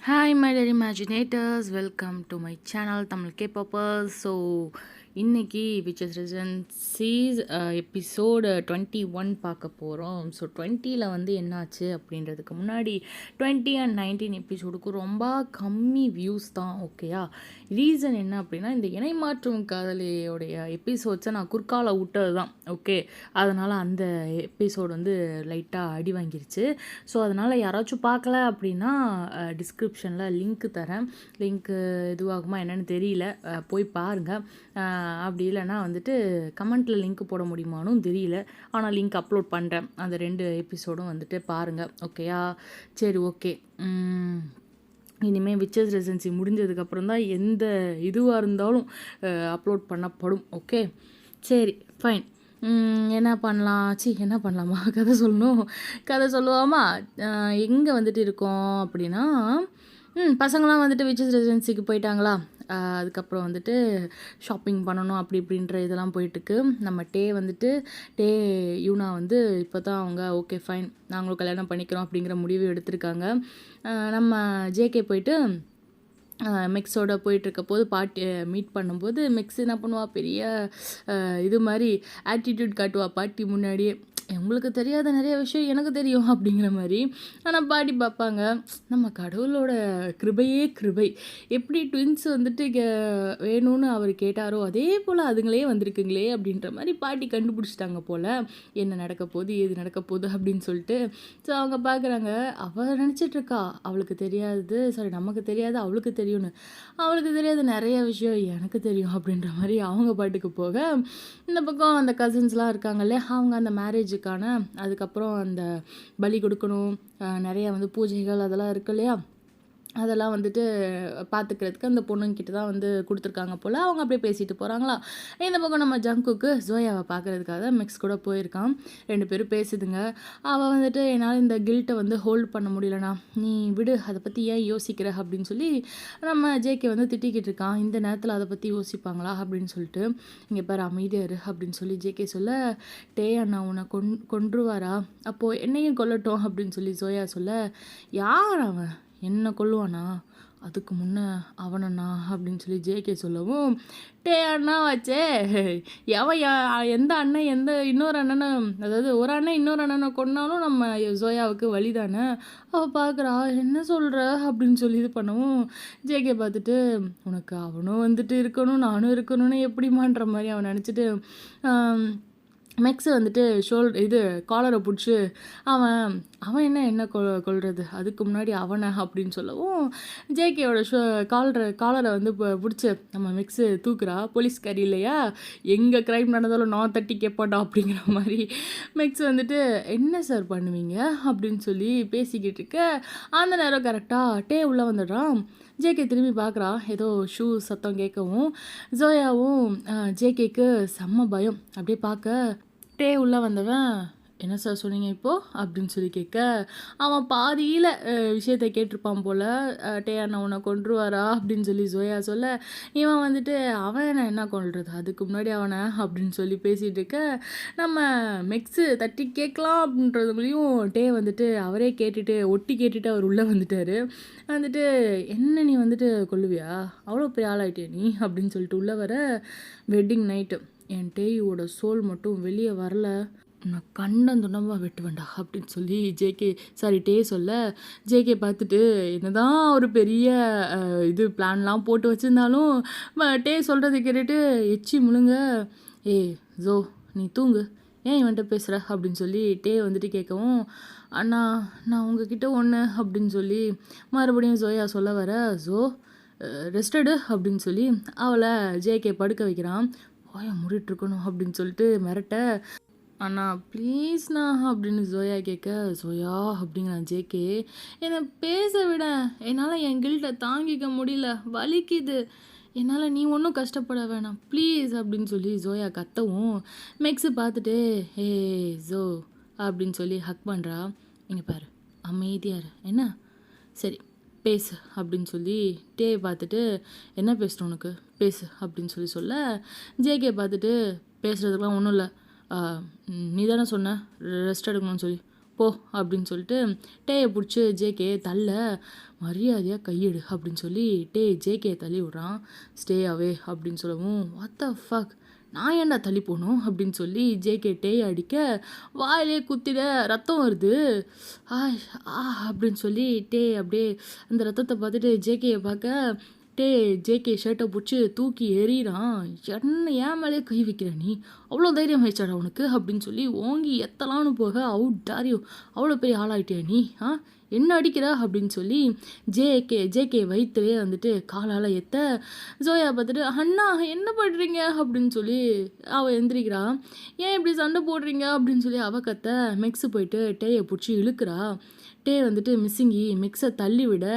Hi, my dear imaginators. Welcome to my channel, Tamil K-popers. So, இன்னைக்கு which is ரெஜன்சிஸ் episode 21 பார்க்க போகிறோம். So 20ல் வந்து என்னாச்சு அப்படின்றதுக்கு முன்னாடி 20 அண்ட் 19 எபிசோடுக்கு ரொம்ப கம்மி வியூஸ் தான். ஓகேயா, ரீசன் என்ன அப்படின்னா இந்த இணை மாற்றும் காதலியோடைய எபிசோட்ஸை நான் குறுக்கால விட்டது தான். ஓகே, அதனால் அந்த எபிசோடு வந்து லைட்டாக அடி வாங்கிருச்சு. ஸோ அதனால் யாராச்சும் பார்க்கல அப்படின்னா டிஸ்கிரிப்ஷனில் லிங்க் தரேன். லிங்க்கு இதுவாகுமா என்னென்னு தெரியல, போய் பாருங்கள். அப்படி இல்லைன்னா வந்துட்டு கமெண்ட்டில் லிங்க் போட முடியுமானும் தெரியல, ஆனால் லிங்க் அப்லோட் பண்ணுறேன். அந்த 2 எபிசோடும் வந்துட்டு பாருங்கள். ஓகேயா, சரி, ஓகே. இனிமேல் விச்சஸ் ரெசன்சி முடிஞ்சதுக்கப்புறம் தான் எந்த இதுவாக இருந்தாலும் அப்லோட் பண்ணப்படும். ஓகே, சரி, ஃபைன். என்ன பண்ணலாம்? என்ன பண்ணலாமா? கதை சொல்லணும். கதை சொல்லுவாமா? எங்கே வந்துட்டு இருக்கோம் அப்படின்னா, பசங்களாம் வந்துட்டு விச்சஸ் ரெசிடென்சிக்கு போயிட்டாங்களா. அதுக்கப்புறம் வந்துட்டு ஷாப்பிங் பண்ணணும் அப்படி இப்படின்ற இதெல்லாம் போயிட்டுருக்கு. நம்ம டே யூனா வந்து இப்போ தான் அவங்க ஓகே ஃபைன் நாங்களும் கல்யாணம் பண்ணிக்கிறோம் அப்படிங்கிற முடிவு எடுத்திருக்காங்க. நம்ம ஜேகே போயிட்டு மிக்ஸோட போயிட்டுருக்க போது பாட்டி மீட் பண்ணும்போது மிக்ஸ் என்ன பண்ணுவா, பெரிய இது மாதிரி ஆட்டிடியூட் காட்டுவா பாட்டி முன்னாடியே. உங்களுக்கு தெரியாத நிறைய விஷயம் எனக்கு தெரியும் அப்படிங்கிற மாதிரி. ஆனால் பாட்டி பார்ப்பாங்க, நம்ம கடவுளோட கிருபையே கிருபை. எப்படி ட்வின்ஸ் வந்துட்டு வேணும்னு அவர் கேட்டாரோ அதே போல் அதுங்களே வந்திருக்குங்களே அப்படின்ற மாதிரி பாட்டி கண்டுபிடிச்சிட்டாங்க போல். என்ன நடக்க போகுது, ஏது நடக்க போகுது அப்படின்னு சொல்லிட்டு. ஸோ அவங்க பார்க்குறாங்க, அவள் நினச்சிட்ருக்கா அவளுக்கு தெரியாது, நமக்கு தெரியாது அவளுக்கு தெரியும்னு. அவளுக்கு தெரியாத நிறைய விஷயம் எனக்கு தெரியும் அப்படின்ற மாதிரி அவங்க பாட்டுக்கு போக, இந்த பக்கம் அந்த கசின்ஸ்லாம் இருக்காங்கல்ல, அவங்க அந்த மேரேஜுக்கான அதுக்கப்புறம் அந்த பலி கொடுக்கணும், நிறைய வந்து பூஜைகள் அதெல்லாம் இருக்கு இல்லையா, அதெல்லாம் வந்துட்டு பார்த்துக்கிறதுக்கு அந்த பொண்ணுங்கிட்ட தான் வந்து கொடுத்துருக்காங்க போல். அவங்க அப்படியே பேசிட்டு போகிறாங்களா. இந்த பக்கம் நம்ம ஜங்குக்கு ஜோயாவை பார்க்குறதுக்காக மிக்ஸ் கூட போயிருக்கான். 2 பேரும் பேசுதுங்க. அவள் வந்துட்டு என்னால் இந்த கில்ட்டை வந்து ஹோல்ட் பண்ண முடியலண்ணா, நீ விடு, அதை பற்றி ஏன் யோசிக்கிற அப்படின்னு சொல்லி நம்ம ஜேகே வந்து திட்டிக்கிட்டு இருக்கான். இந்த நேரத்தில் அதை பற்றி யோசிப்பாங்களா அப்படின்னு சொல்லிட்டு. இங்கே பாரு அமைதியாரு அப்படின்னு சொல்லி ஜேகே சொல்ல, அண்ணா உன்னை கொன்றுவாரா, அப்போது என்னையும் கொல்லட்டும் அப்படின்னு சொல்லி ஜோயா சொல்ல, யார் அவன் என்ன கொல்லுவானா, அதுக்கு முன்னே அவனண்ணா அப்படின்னு சொல்லி ஜேகே சொல்லவும், அண்ணா வச்சே எவன் எந்த அண்ணன் இன்னொரு அண்ணனை, அதாவது ஒரு அண்ணன் இன்னொரு அண்ணனை கொன்னாலும் நம்ம ஜோயாவுக்கு வழி தானே. அவள் பார்க்குறா, என்ன சொல்கிற அப்படின்னு சொல்லி இது பண்ணவும் ஜேகே பார்த்துட்டு, உனக்கு அவனும் வந்துட்டு இருக்கணும் நானும் இருக்கணும்னு எப்படிமான்ற மாதிரி அவன் நினச்சிட்டு மெக்ஸு வந்துட்டு காலரை பிடிச்சி அவன் என்ன கொள்வது, அதுக்கு முன்னாடி அவனை அப்படின்னு சொல்லவும் ஜேகேயோட காலரை வந்து பிடிச்சி நம்ம மிக்ஸு தூக்குறா. போலீஸ்காரி இல்லையா, எங்கே க்ரைம் நடந்தாலும் நான் தட்டி கேட்பாண்டா அப்படிங்கிற மாதிரி. மிக்ஸ் வந்துட்டு என்ன சார் பண்ணுவீங்க அப்படின்னு சொல்லி பேசிக்கிட்டு இருக்க, அந்த நேரம் கரெக்டாக உள்ளே வந்துடுறான். ஜேகே திரும்பி பார்க்குறா, ஏதோ ஷூ சத்தம் கேட்கவும் ஜோயாவும் ஜேகேக்கு செம்ம பயம். அப்படியே பார்க்க உள்ளே வந்தவன், என்ன சார் சொன்னீங்க இப்போது அப்படின்னு சொல்லி கேட்க, அவன் பாதியில் விஷயத்தை கேட்டிருப்பான் போல். அண்ணா உன்னை கொன்றுவாரா அப்படின்னு சொல்லி ஜோயா சொல்ல, இவன் வந்துட்டு அவன் என்ன கொள்வது, அதுக்கு முன்னாடி அவனை அப்படின்னு சொல்லி பேசிகிட்டு இருக்க, நம்ம மிக்ஸு தட்டி கேட்கலாம் அப்படின்றதுக்குள்ளேயும் வந்துட்டு அவரே ஒட்டி கேட்டுட்டு அவர் உள்ளே வந்துட்டார். வந்துட்டு என்ன நீ வந்துட்டு கொல்லுவியா, அவ்வளோ பெரிய ஆளாயிட்டே நீ அப்படின்னு சொல்லிட்டு உள்ளே வர, வெட்டிங் நைட்டு என் டேயோட சோல் மட்டும் வெளியே வரல, நான் துண்டமாக வெட்டுவேண்டா அப்படின்னு சொல்லி சொல்ல, ஜேகே பார்த்துட்டு என்னதான் ஒரு பெரிய பிளான்லாம் போட்டு வச்சுருந்தாலும் சொல்கிறத கேட்டுட்டு எச்சி முழுங்க, ஜோ நீ தூங்கு, ஏன் இவன்கிட்ட பேசுகிற அப்படின்னு சொல்லி வந்துட்டு கேட்கவும், அண்ணா நான் உங்ககிட்ட ஒன்று அப்படின்னு சொல்லி மறுபடியும் ஜோயா சொல்ல வர, ரெஸ்டடு அப்படின்னு சொல்லி அவளை ஜேகே படுக்க வைக்கிறான். மூடிட்டுருக்கணும் அப்படின்னு சொல்லிட்டு மிரட்ட, அண்ணா ப்ளீஸ்ண்ணா அப்படின்னு ஜோயா கேட்க, ஜோயா அப்படிங்கிறான் ஜேகே, என்னை பேச விட, என்னால் என் கில்ட்டை தாங்கிக்க முடியல, வலிக்குது, என்னால் நீ ஒன்றும் கஷ்டப்பட வேணாம் ப்ளீஸ் அப்படின்னு சொல்லி ஜோயா கத்தவும், மிக்ஸு பார்த்துட்டு ஜோ அப்படின்னு சொல்லி ஹக் பண்ணுறா. இங்கே பாரு அமைதியார் என்ன, சரி பேசு அப்படின்னு சொல்லி பார்த்துட்டு, என்ன பேசணும் உனக்கு பேசு அப்படின்னு சொல்ல, ஜேகே பார்த்துட்டு பேசுகிறதுக்கெலாம் ஒன்றும் இல்லை, நீ தானே சொன்ன ரெஸ்ட் எடுக்கணும்னு சொல்லி, போ அப்படின்னு சொல்லிட்டு டேயை பிடிச்சி ஜேகே தள்ள மரியாதையாக கையெடு அப்படின்னு சொல்லி ஜேகே தள்ளி விட்றான். ஸ்டே அவே அப்படின்னு சொல்லவும் வாட் த ஃபக் நான் ஏன்டா தள்ளி போகணும் அப்படின்னு சொல்லி ஜேகே டேயை அடிக்க வாயிலே குத்திட ரத்தம் வருது. அப்படின்னு சொல்லி அப்படியே அந்த ரத்தத்தை பார்த்துட்டு ஜேகேயை பார்க்க ஜேகே ஷர்ட்டை பிடிச்சி தூக்கி எறிகிறான். ஏன் மேலே கை வைக்கிற நீ, அவ்வளோ தைரியம் ஆயிடுச்சாடா உனக்கு அப்படின்னு சொல்லி ஓங்கி எத்தலான்னு போக அவுட் ஆரியோ, அவ்வளோ பெரிய ஆளாயிட்டியா நீ, என்ன அடிக்கிற அப்படின்னு சொல்லி ஜேகே வயிற்றுலேயே வந்துட்டு காலால் எத்த ஜோயா பார்த்துட்டு அண்ணா என்ன பண்ணுறீங்க அப்படின்னு சொல்லி அவள் எந்திரிக்கிறான். ஏன் இப்படி சண்டை போடுறீங்க அப்படின்னு சொல்லி அவ கத்த மெக்ஸு போயிட்டு டேயை பிடிச்சி இழுக்கிறா. வந்துட்டு மிஸ்ஸிங்கி மிக்ஸை தள்ளி விட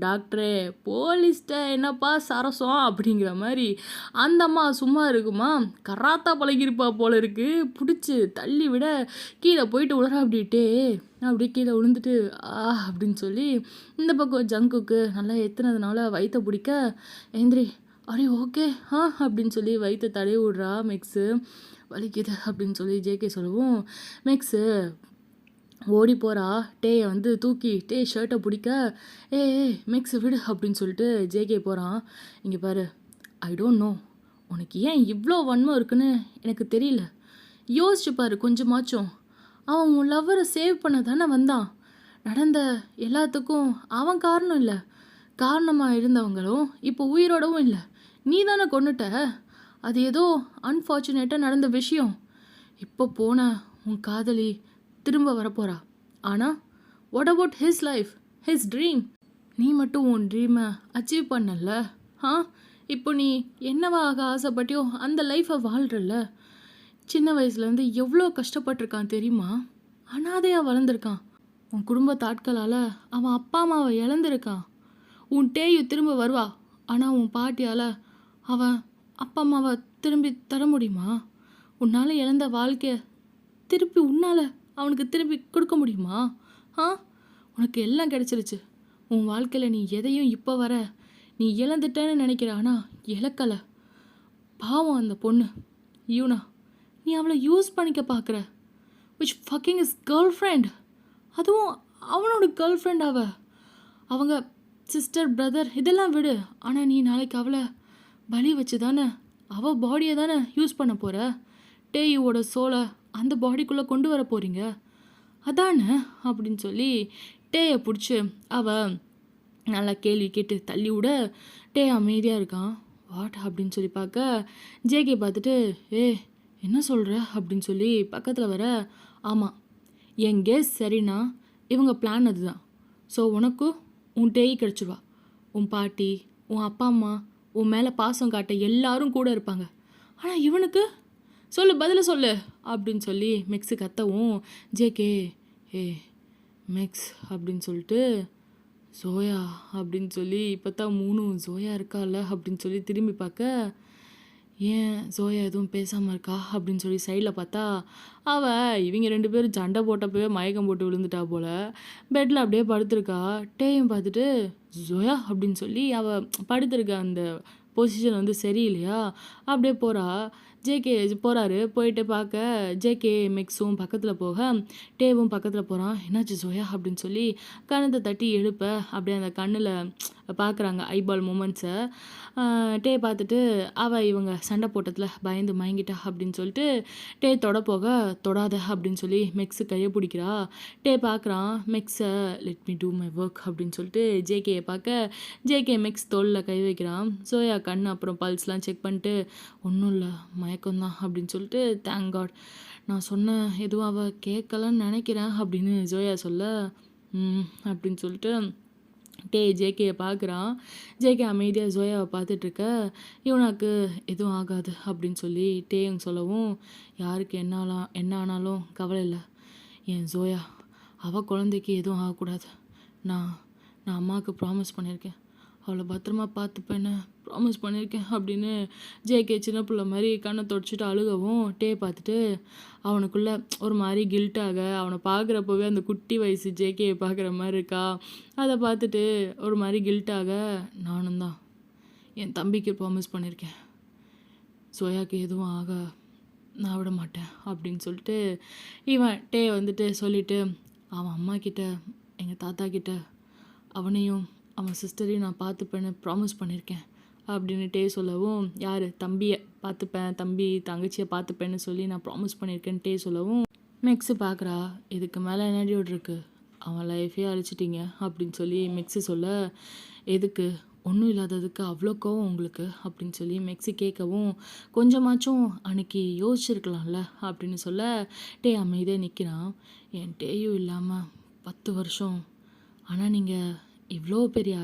டாக்டரே போலீஸ்ட்ட என்னப்பா சரசம் அப்படிங்கிற மாதிரி அந்த அம்மா சும்மா இருக்குமா, கராத்தா பழகிருப்பா போல இருக்கு, பிடிச்சி தள்ளி விட கீழே போயிட்டு உலர அப்படியே கீழே விழுந்துட்டு அப்படின்னு சொல்லி இந்த பக்கம் ஜங்குக்கு நல்லா எத்துனதுனால வயிற்ற பிடிக்க எந்திரி அரே ஓகே அப்படின்னு சொல்லி வயிற்ற தடவி விட்றா மெக்ஸு. வலிக்குது அப்படின்னு சொல்லி ஜேகே சொல்லவும் மெக்ஸு ஓடி போகிறா. டேயை வந்து தூக்கி ஷர்ட்டை பிடிக்க மெக்ஸ் விடு அப்படின்னு சொல்லிட்டு ஜேகே போகிறான். இங்கே பாரு, ஐ டோன்ட் நோ உனக்கு ஏன் இவ்வளோ வன்மம் இருக்குன்னு எனக்கு தெரியல. யோசிச்சு பாரு கொஞ்சமாச்சும். அவன் உன் லவ்வரை சேவ் பண்ண தானே வந்தான். நடந்த எல்லாத்துக்கும் அவன் காரணம் இல்லை, காரணமாக இருந்தவங்களும் இப்போ உயிரோடவும் இல்லை. நீ தானே கொண்டுட்ட. அது ஏதோ அன்ஃபார்ச்சுனேட்டாக நடந்த விஷயம். இப்போ போன உன் காதலி திரும்ப வரப்போறா. ஆனால் what about his life, his dream? நீ மட்டும் உன் ட்ரீமை அச்சீவ் பண்ணல. இப்போ நீ என்னவாக ஆசைப்பட்டியோ அந்த லைஃப்பை வாழ்றல. சின்ன வயசுலேருந்து எவ்வளோ கஷ்டப்பட்டிருக்கான் தெரியுமா? அனாதையாக வளர்ந்துருக்கான். உன் குடும்பத்து ஆட்களால் அவன் அப்பா அம்மாவை இழந்திருக்கான். உன் டேயு திரும்ப வருவா, ஆனால் உன் பாட்டியால் அவன் அப்பா அம்மாவை திரும்பி தர முடியுமா? உன்னால் இழந்த வாழ்க்கையை திருப்பி உன்னால் அவனுக்கு திருப்பி கொடுக்க முடியுமா? உனக்கு எல்லாம் கிடச்சிருச்சு. உன் வாழ்க்கையில் நீ எதையும் இப்போ வர நீ இழந்துட்டேன்னு நினைக்கிற, ஆனால் இழக்கலை. பாவம் அந்த பொண்ணு யூனா, நீ அவளை யூஸ் பண்ணிக்க பார்க்குற. Which fucking is girl friend. அதுவும் அவனோட கேர்ள் ஃப்ரெண்ட். அவங்க சிஸ்டர் பிரதர் இதெல்லாம் விடு. ஆனால் நீ நாளைக்கு அவளை பலி வச்சு தானே அவள் பாடியை தானே யூஸ் பண்ண போகிற. டேயுவோட சோலை அந்த பாடிக்குள்ளே கொண்டு வர போகிறீங்க அதானே அப்படின்னு சொல்லி டேயை பிடிச்சி அவள் நல்லா கேள்வி கேட்டு தள்ளி விட அமைதியாக இருக்கான். வாட் அப்படின்னு சொல்லி பார்க்க ஜேகே பார்த்துட்டு என்ன சொல்கிற அப்படின்னு சொல்லி பக்கத்தில் வர. ஆமாம், என் கெஸ் சரினா இவங்க பிளான் அதுதான். ஸோ உனக்கும் உன் டேய் கிடச்சிருவா. உன் பாட்டி, உன் அப்பா அம்மா, உன் மேலே பாசம் காட்ட எல்லாரும் கூட இருப்பாங்க. ஆனால் இவனுக்கு சொல்லு, பதில சொல்லு அப்படின்னு சொல்லி மெக்ஸு கத்தவும் ஜேகே மெக்ஸ் அப்படின்னு சொல்லிட்டு ஜோயா அப்படின்னு சொல்லி இப்போ தான் 3 ஜோயா இருக்கால அப்படின்னு சொல்லி திரும்பி பார்க்க ஏன் ஜோயா எதுவும் பேசாமல் இருக்கா அப்படின்னு சொல்லி சைடில் பார்த்தா இவங்க 2 பேரும் சண்டை போட்டப்பவே மயக்கம் போட்டு விழுந்துட்டா போல். பெட்டில் அப்படியே படுத்திருக்கா. டேயும் பார்த்துட்டு ஜோயா அப்படின்னு சொல்லி படுத்திருக்கா. அந்த பொசிஷன் வந்து சரியில்லையா, அப்படியே போகிறா. ஜேகே போகிறாரு. போயிட்டு பார்க்க ஜேகே மெக்ஸும் பக்கத்தில் போக டேவும் பக்கத்தில் போகிறான். என்னாச்சு ஜோயா அப்படின்னு சொல்லி கண்ணத்தை தட்டி எழுப்ப அப்படியே அந்த கண்ணில் பார்க்குறாங்க ஐபால் மூமெண்ட்ஸை. டே பார்த்துட்டு இவங்க சண்டை போட்டதில் பயந்து மயங்கிட்டா அப்படின்னு சொல்லிட்டு டே தொடாத அப்படின்னு சொல்லி மெக்ஸு கையை பிடிக்கிறா. டே பார்க்குறான் மெக்ஸை. Let me do my work அப்படின்னு சொல்லிட்டு ஜேகேயை பார்க்க ஜேகே மெக்ஸ் தோளில் கை வைக்கிறான். ஜோயா கண் அப்புறம் பல்ஸ்லாம் செக் பண்ணிட்டு ஒன்றும் இல்லை மயக்கம்தான் அப்படின்னு சொல்லிட்டு தேங்க் காட், நான் சொன்ன எதுவும் அவள் கேட்கலன்னு நினைக்கிறேன் அப்படின்னு ஜோயா சொல்ல அப்படின்னு சொல்லிட்டு ஜேகேயை பார்க்குறான். ஜேகே அமைதியாக ஜோயாவை பார்த்துட்ருக்க. இவனுக்கு எதுவும் ஆகாது அப்படின்னு சொல்லி டேயும் சொல்லவும் யாருக்கு என்ன ஆனாலும் கவலை இல்லை. என் ஜோயா அவள் குழந்தைக்கு எதுவும் ஆகக்கூடாது. நான் அம்மாவுக்கு ப்ராமிஸ் பண்ணியிருக்கேன், அவளை பத்திரமா பார்த்துப்பேன்னு ப்ராமிஸ் பண்ணியிருக்கேன் அப்படின்னு ஜேகே சின்ன பிள்ளை மாதிரி கண்ணை தொடச்சிட்டு அழுகவும் பார்த்துட்டு அவனுக்குள்ளே ஒரு மாதிரி கில்ட்டாக அவனை பார்க்குறப்பவே அந்த குட்டி வயசு ஜேகேயை பார்க்குற மாதிரி இருக்கா. அதை பார்த்துட்டு ஒரு மாதிரி கில்ட்டாக நானும் தான் என் தம்பிக்கு ப்ராமிஸ் பண்ணியிருக்கேன், சோயாவுக்கு எதுவும் ஆக நான் விட மாட்டேன் அப்படின்னு சொல்லிட்டு இவன் வந்துட்டு சொல்லிவிட்டு அவன் அம்மா கிட்ட, எங்கள் தாத்தா கிட்ட அவனையும் அவன் சிஸ்டரையும் நான் பார்த்துப்பேன்னு ப்ராமிஸ் பண்ணியிருக்கேன் அப்படின்னுட்டே சொல்லவும், யார் தம்பியை பார்த்துப்பேன், தம்பி தங்கச்சியை பார்த்துப்பேன்னு சொல்லி நான் ப்ராமிஸ் பண்ணியிருக்கேன்ட்டே சொல்லவும், மெக்ஸு பார்க்குறா, இதுக்கு மேலே என்னடி இருக்கு, அவன் லைஃபே அழிச்சிட்டிங்க அப்படின்னு சொல்லி மெக்ஸு சொல்ல, எதுக்கு ஒன்றும் இல்லாததுக்கு அவ்வளோ கோவம் உங்களுக்கு அப்படின்னு சொல்லி மெக்ஸி கேட்கவும், கொஞ்சமாச்சும் அன்னைக்கு யோசிச்சிருக்கலாம்ல அப்படின்னு சொல்ல, டே அமைதியாக நிற்கிறான். என் டேயும் இல்லாமல் 10 வருஷம், ஆனால் நீங்கள் இவ்வளோ பெரிய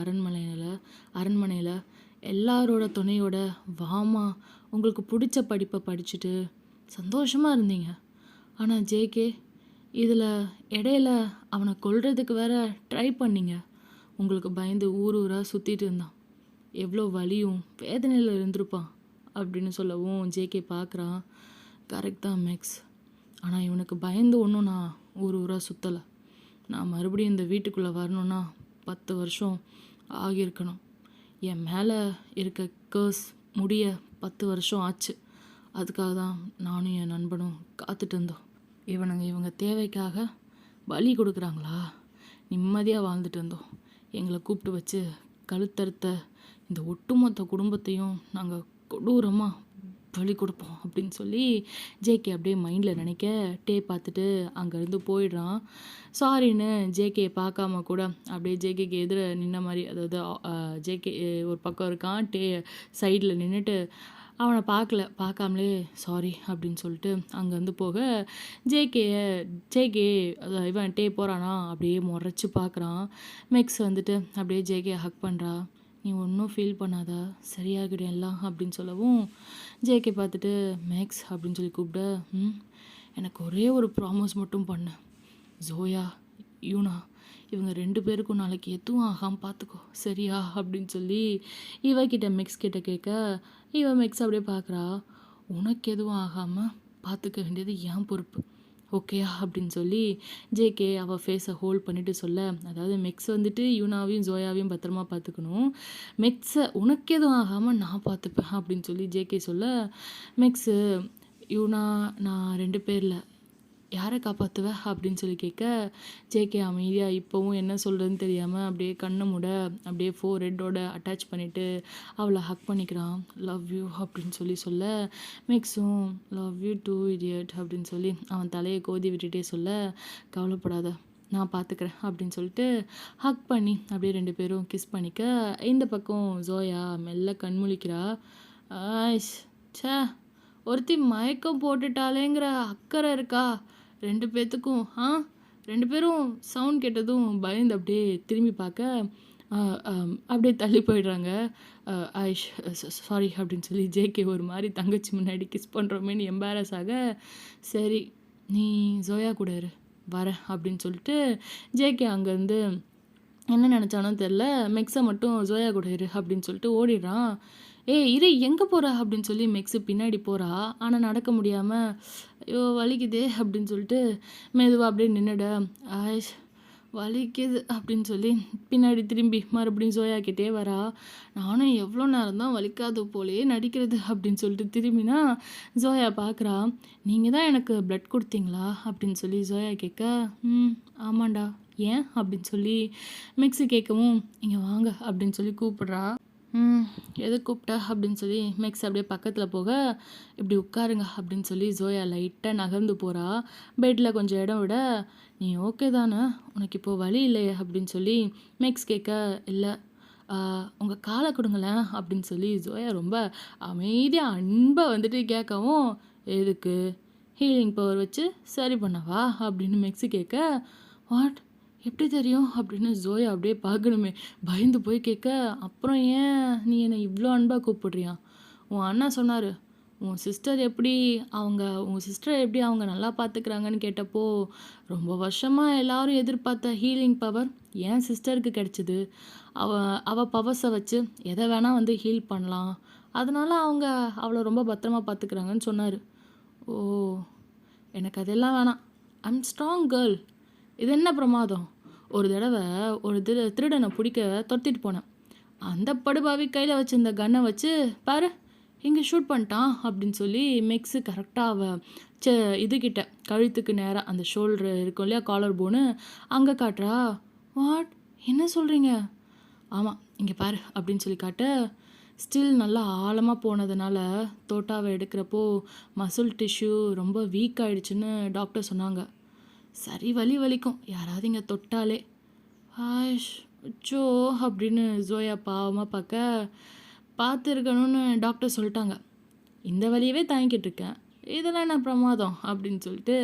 அரண்மனையில் எல்லாரோட துணையோட வாமா உங்களுக்கு பிடிச்ச படிப்பை படிச்சுட்டு சந்தோஷமாக இருந்தீங்க. ஆனால் ஜேகே இதில் இடையில அவனை கொல்றதுக்கு வேற ட்ரை பண்ணீங்க. உங்களுக்கு பயந்து ஊராக சுற்றிட்டு இருந்தான். எவ்வளோ வலியும் வேதனையில் இருந்திருப்பான் அப்படின்னு சொல்லவும் ஜேகே பார்க்குறான். கரெக்ட் தான் மெக்ஸ், ஆனால் இவனுக்கு பயந்து ஒன்றும் நான் ஊராக சுற்றலை. நான் மறுபடியும் இந்த வீட்டுக்குள்ளே வரணுன்னா 10 வருஷம் ஆகியிருக்கணும். என் மேலே இருக்க கேர்ஸ் முடிய 10 வருஷம் ஆச்சு. அதுக்காக தான் நானும் என் நண்பனும் காத்துட்டு இருந்தோம். இவங்க தேவைக்காக பலி கொடுக்குறாங்களா? நிம்மதியாக வாழ்ந்துட்டு இருந்தோம். எங்களை கூப்பிட்டு வச்சு கழுத்தறுத்த இந்த ஒட்டுமொத்த குடும்பத்தையும் நாங்கள் கொடூரமாக பலி கொடுப்போம் அப்படின்னு சொல்லி ஜேகே அப்படியே மைண்டில் நினைக்க, டே பார்த்துட்டு அங்கேருந்து போயிடுறான். சாரின்னு ஜேகே பார்க்காம கூட அப்படியே ஜேகேக்கு எதிர நின்ன மாதிரி, அதாவது ஜேகே ஒரு பக்கம் இருக்கான், டே சைடில் நின்றுட்டு அவனை பார்க்காமலே சாரி அப்படின்னு சொல்லிட்டு அங்கேருந்து போக, ஜேகே இவன் டே போகிறானா அப்படியே முறைச்சி பார்க்குறான். மெக்ஸ் வந்துட்டு அப்படியே ஜேகே ஹக் பண்ணுறா. நீ ஒன்றும் ஃபீல் பண்ணாத, சரியாகிடும் எல்லாம் அப்படின்னு சொல்லவும், ஜேகே பார்த்துட்டு மேக்ஸ் அப்படின்னு சொல்லி கூப்பிட, எனக்கு ஒரே ஒரு ப்ராமிஸ் மட்டும் பண்ணு, ஜோயா யூனா இவங்க 2 பேருக்கும் நாளைக்கு எதுவும் ஆகாமல் பார்த்துக்கோ சரியா அப்படின்னு சொல்லி இவகிட்ட மெக்ஸ் கிட்ட கேட்க, மெக்ஸ் அப்படியே பார்க்குறா. உனக்கு எதுவும் ஆகாமல் பார்த்துக்க வேண்டியது என் பொறுப்பு, ஓகேயா அப்படின்னு சொல்லி ஜேகே அவள் ஃபேஸை ஹோல்ட் பண்ணிவிட்டு சொல்ல, அதாவது மெக்ஸ் வந்துட்டு யூனாவையும் ஜோயாவையும் பத்திரமா பார்த்துக்கணும், மெக்ஸை உனக்கு எதுவும் ஆகாமல் நான் பார்த்துப்பேன் அப்படின்னு சொல்லி ஜேகே சொல்ல, மெக்ஸு யூனா நான் 2 பேரில் யாரை காப்பாற்றுவ அப்படின்னு சொல்லி கேட்க, ஜேகே அமைதியாக இப்போவும் என்ன சொல்கிறதுன்னு தெரியாமல் அப்படியே கண்ணை மூட அப்படியே ஃபோர்ஹெட்டோட அட்டாச் பண்ணிவிட்டு அவளை ஹக் பண்ணிக்கிறான். லவ் யூ அப்படின்னு சொல்லி சொல்ல, மெக்ஸும் லவ் யூ டூ இடியட் அப்படின்னு சொல்லி அவன் தலையை கோதி விட்டுட்டே சொல்ல, கவலைப்படாத நான் பார்த்துக்கிறேன் அப்படின்னு சொல்லிட்டு ஹக் பண்ணி அப்படியே 2 பேரும் கிஸ் பண்ணிக்க, இந்த பக்கம் ஜோயா மெல்ல கண்முழிக்கிறா. ஆய்ஸ் சே, ஒருத்தி மயக்கம் போட்டுட்டாலேங்கிற அக்கறை இருக்கா 2 பேர்த்துக்கும்? 2 பேரும் சவுண்ட் கேட்டதும் பயந்து அப்படியே திரும்பி பார்க்க, அப்படியே தள்ளி போயிடுறாங்க. ஆயிஷ் சாரி அப்படின்னு சொல்லி ஜேகே ஒரு மாதிரி தங்கச்சி முன்னாடி கிஸ் பண்ணுறோமேன்னு எம்பாரஸ் ஆக, சரி நீ ஜோயா கூட இரு வரேன் அப்படின்னு சொல்லிட்டு ஜேகே அங்கேருந்து என்ன நினச்சானோ தெரில, மெக்ஸை மட்டும் ஜோயா கூட இரு அப்படின்னு சொல்லிட்டு ஓடிடுறான். இரு எங்கே போகிறா அப்படின்னு சொல்லி மெக்ஸு பின்னாடி போகிறா. ஆனால் நடக்க முடியாமல், ஐயோ வலிக்குதே அப்படின்னு சொல்லிட்டு மெதுவாக அப்படியே நின்றுட, ஆயிஷ் வலிக்குது அப்படின்னு சொல்லி பின்னாடி திரும்பி மறுபடியும் ஜோயாக்கிட்டே வரா. நானும் எவ்வளோ நேரம் தான் வலிக்காத போலேயே நடிக்கிறது அப்படின்னு சொல்லிட்டு திரும்பினா ஜோயா பார்க்குறா. நீங்கள் தான் எனக்கு ப்ளட் கொடுத்தீங்களா அப்படின்னு சொல்லி ஜோயா கேட்க, ஆமாண்டா ஏன் அப்படின்னு சொல்லி மெக்ஸு கேட்கவும், இங்கே வாங்க அப்படின்னு சொல்லி கூப்பிட்றா. எது கூப்பிட்டா அப்படின்னு சொல்லி மெக்ஸ் அப்படியே பக்கத்தில் போக, இப்படி உட்காருங்க அப்படின்னு சொல்லி ஜோயா லைட்டாக நகர்ந்து போகிறா. பெட்டில் கொஞ்சம் இடம் விட, நீ ஓகே தானே, உனக்கு இப்போது வலி இல்லையே அப்படின்னு சொல்லி மெக்ஸ் கேட்க, இல்லை உங்கள் காலை கொடுங்களேன் அப்படின்னு சொல்லி ஜோயா ரொம்ப அமைதியாக அன்பாக வந்துட்டு கேட்கவும், எதுக்கு ஹீலிங் பவர் வச்சு சரி பண்ணவா அப்படின்னு மெக்ஸு கேட்க, வாட் எப்படி தெரியும் அப்படின்னு ஜோயா அப்படியே பார்க்கணுமே பயந்து போய் கேட்க, அப்புறம் ஏன் நீ என்னை இவ்வளோ அன்பாக கூப்பிடுறியா? உன் அண்ணா சொன்னார், உன் சிஸ்டரை எப்படி அவங்க நல்லா பார்த்துக்கிறாங்கன்னு கேட்டப்போ, ரொம்ப வருஷமாக எல்லாரும் எதிர்பார்த்த ஹீலிங் பவர் என் சிஸ்டருக்கு கிடச்சிது. அவள் பவர்ஸை வச்சு எதை வேணால் வந்து ஹீல் பண்ணலாம், அதனால் அவங்க அவளை ரொம்ப பத்திரமா பார்த்துக்கிறாங்கன்னு சொன்னார். ஓ, எனக்கு அதெல்லாம் வேணாம், ஐம் ஸ்ட்ராங் கேர்ள். இது என்ன பிரமாதம்? ஒரு தடவை திருடனை பிடிக்க துரத்திட்டு போனேன். அந்த படுபாவி கையில் வச்சுருந்த கன்னை வச்சு பாரு இங்கே ஷூட் பண்ணிட்டான் அப்படின்னு சொல்லி மெக்ஸு கரெக்டாக ச இதுகிட்ட கழுத்துக்கு நேராக அந்த ஷோல்டர் இருக்கும் இல்லையா, காலர் போனு அங்கே காட்டுறா. வாட், என்ன சொல்கிறீங்க? ஆமாம், இங்கே பாரு அப்படின்னு சொல்லி காட்ட, ஸ்டில் நல்லா ஆழமாக போனதுனால தோட்டாவை எடுக்கிறப்போ மசில் டிஷ்யூ ரொம்ப வீக் ஆகிடுச்சின்னு டாக்டர் சொன்னாங்க. சரி வலி வலிக்கும் யாராவது இங்கே தொட்டாலே. ஆஷ் அச்சோ அப்படின்னு ஜோயா பாவமாக பார்த்துருக்கணும்னு டாக்டர் சொல்லிட்டாங்க. இந்த வழியவே தாங்கிக்கிட்டு இருக்கேன், இதெல்லாம் என்ன பிரமாதம் அப்படின்னு சொல்லிட்டு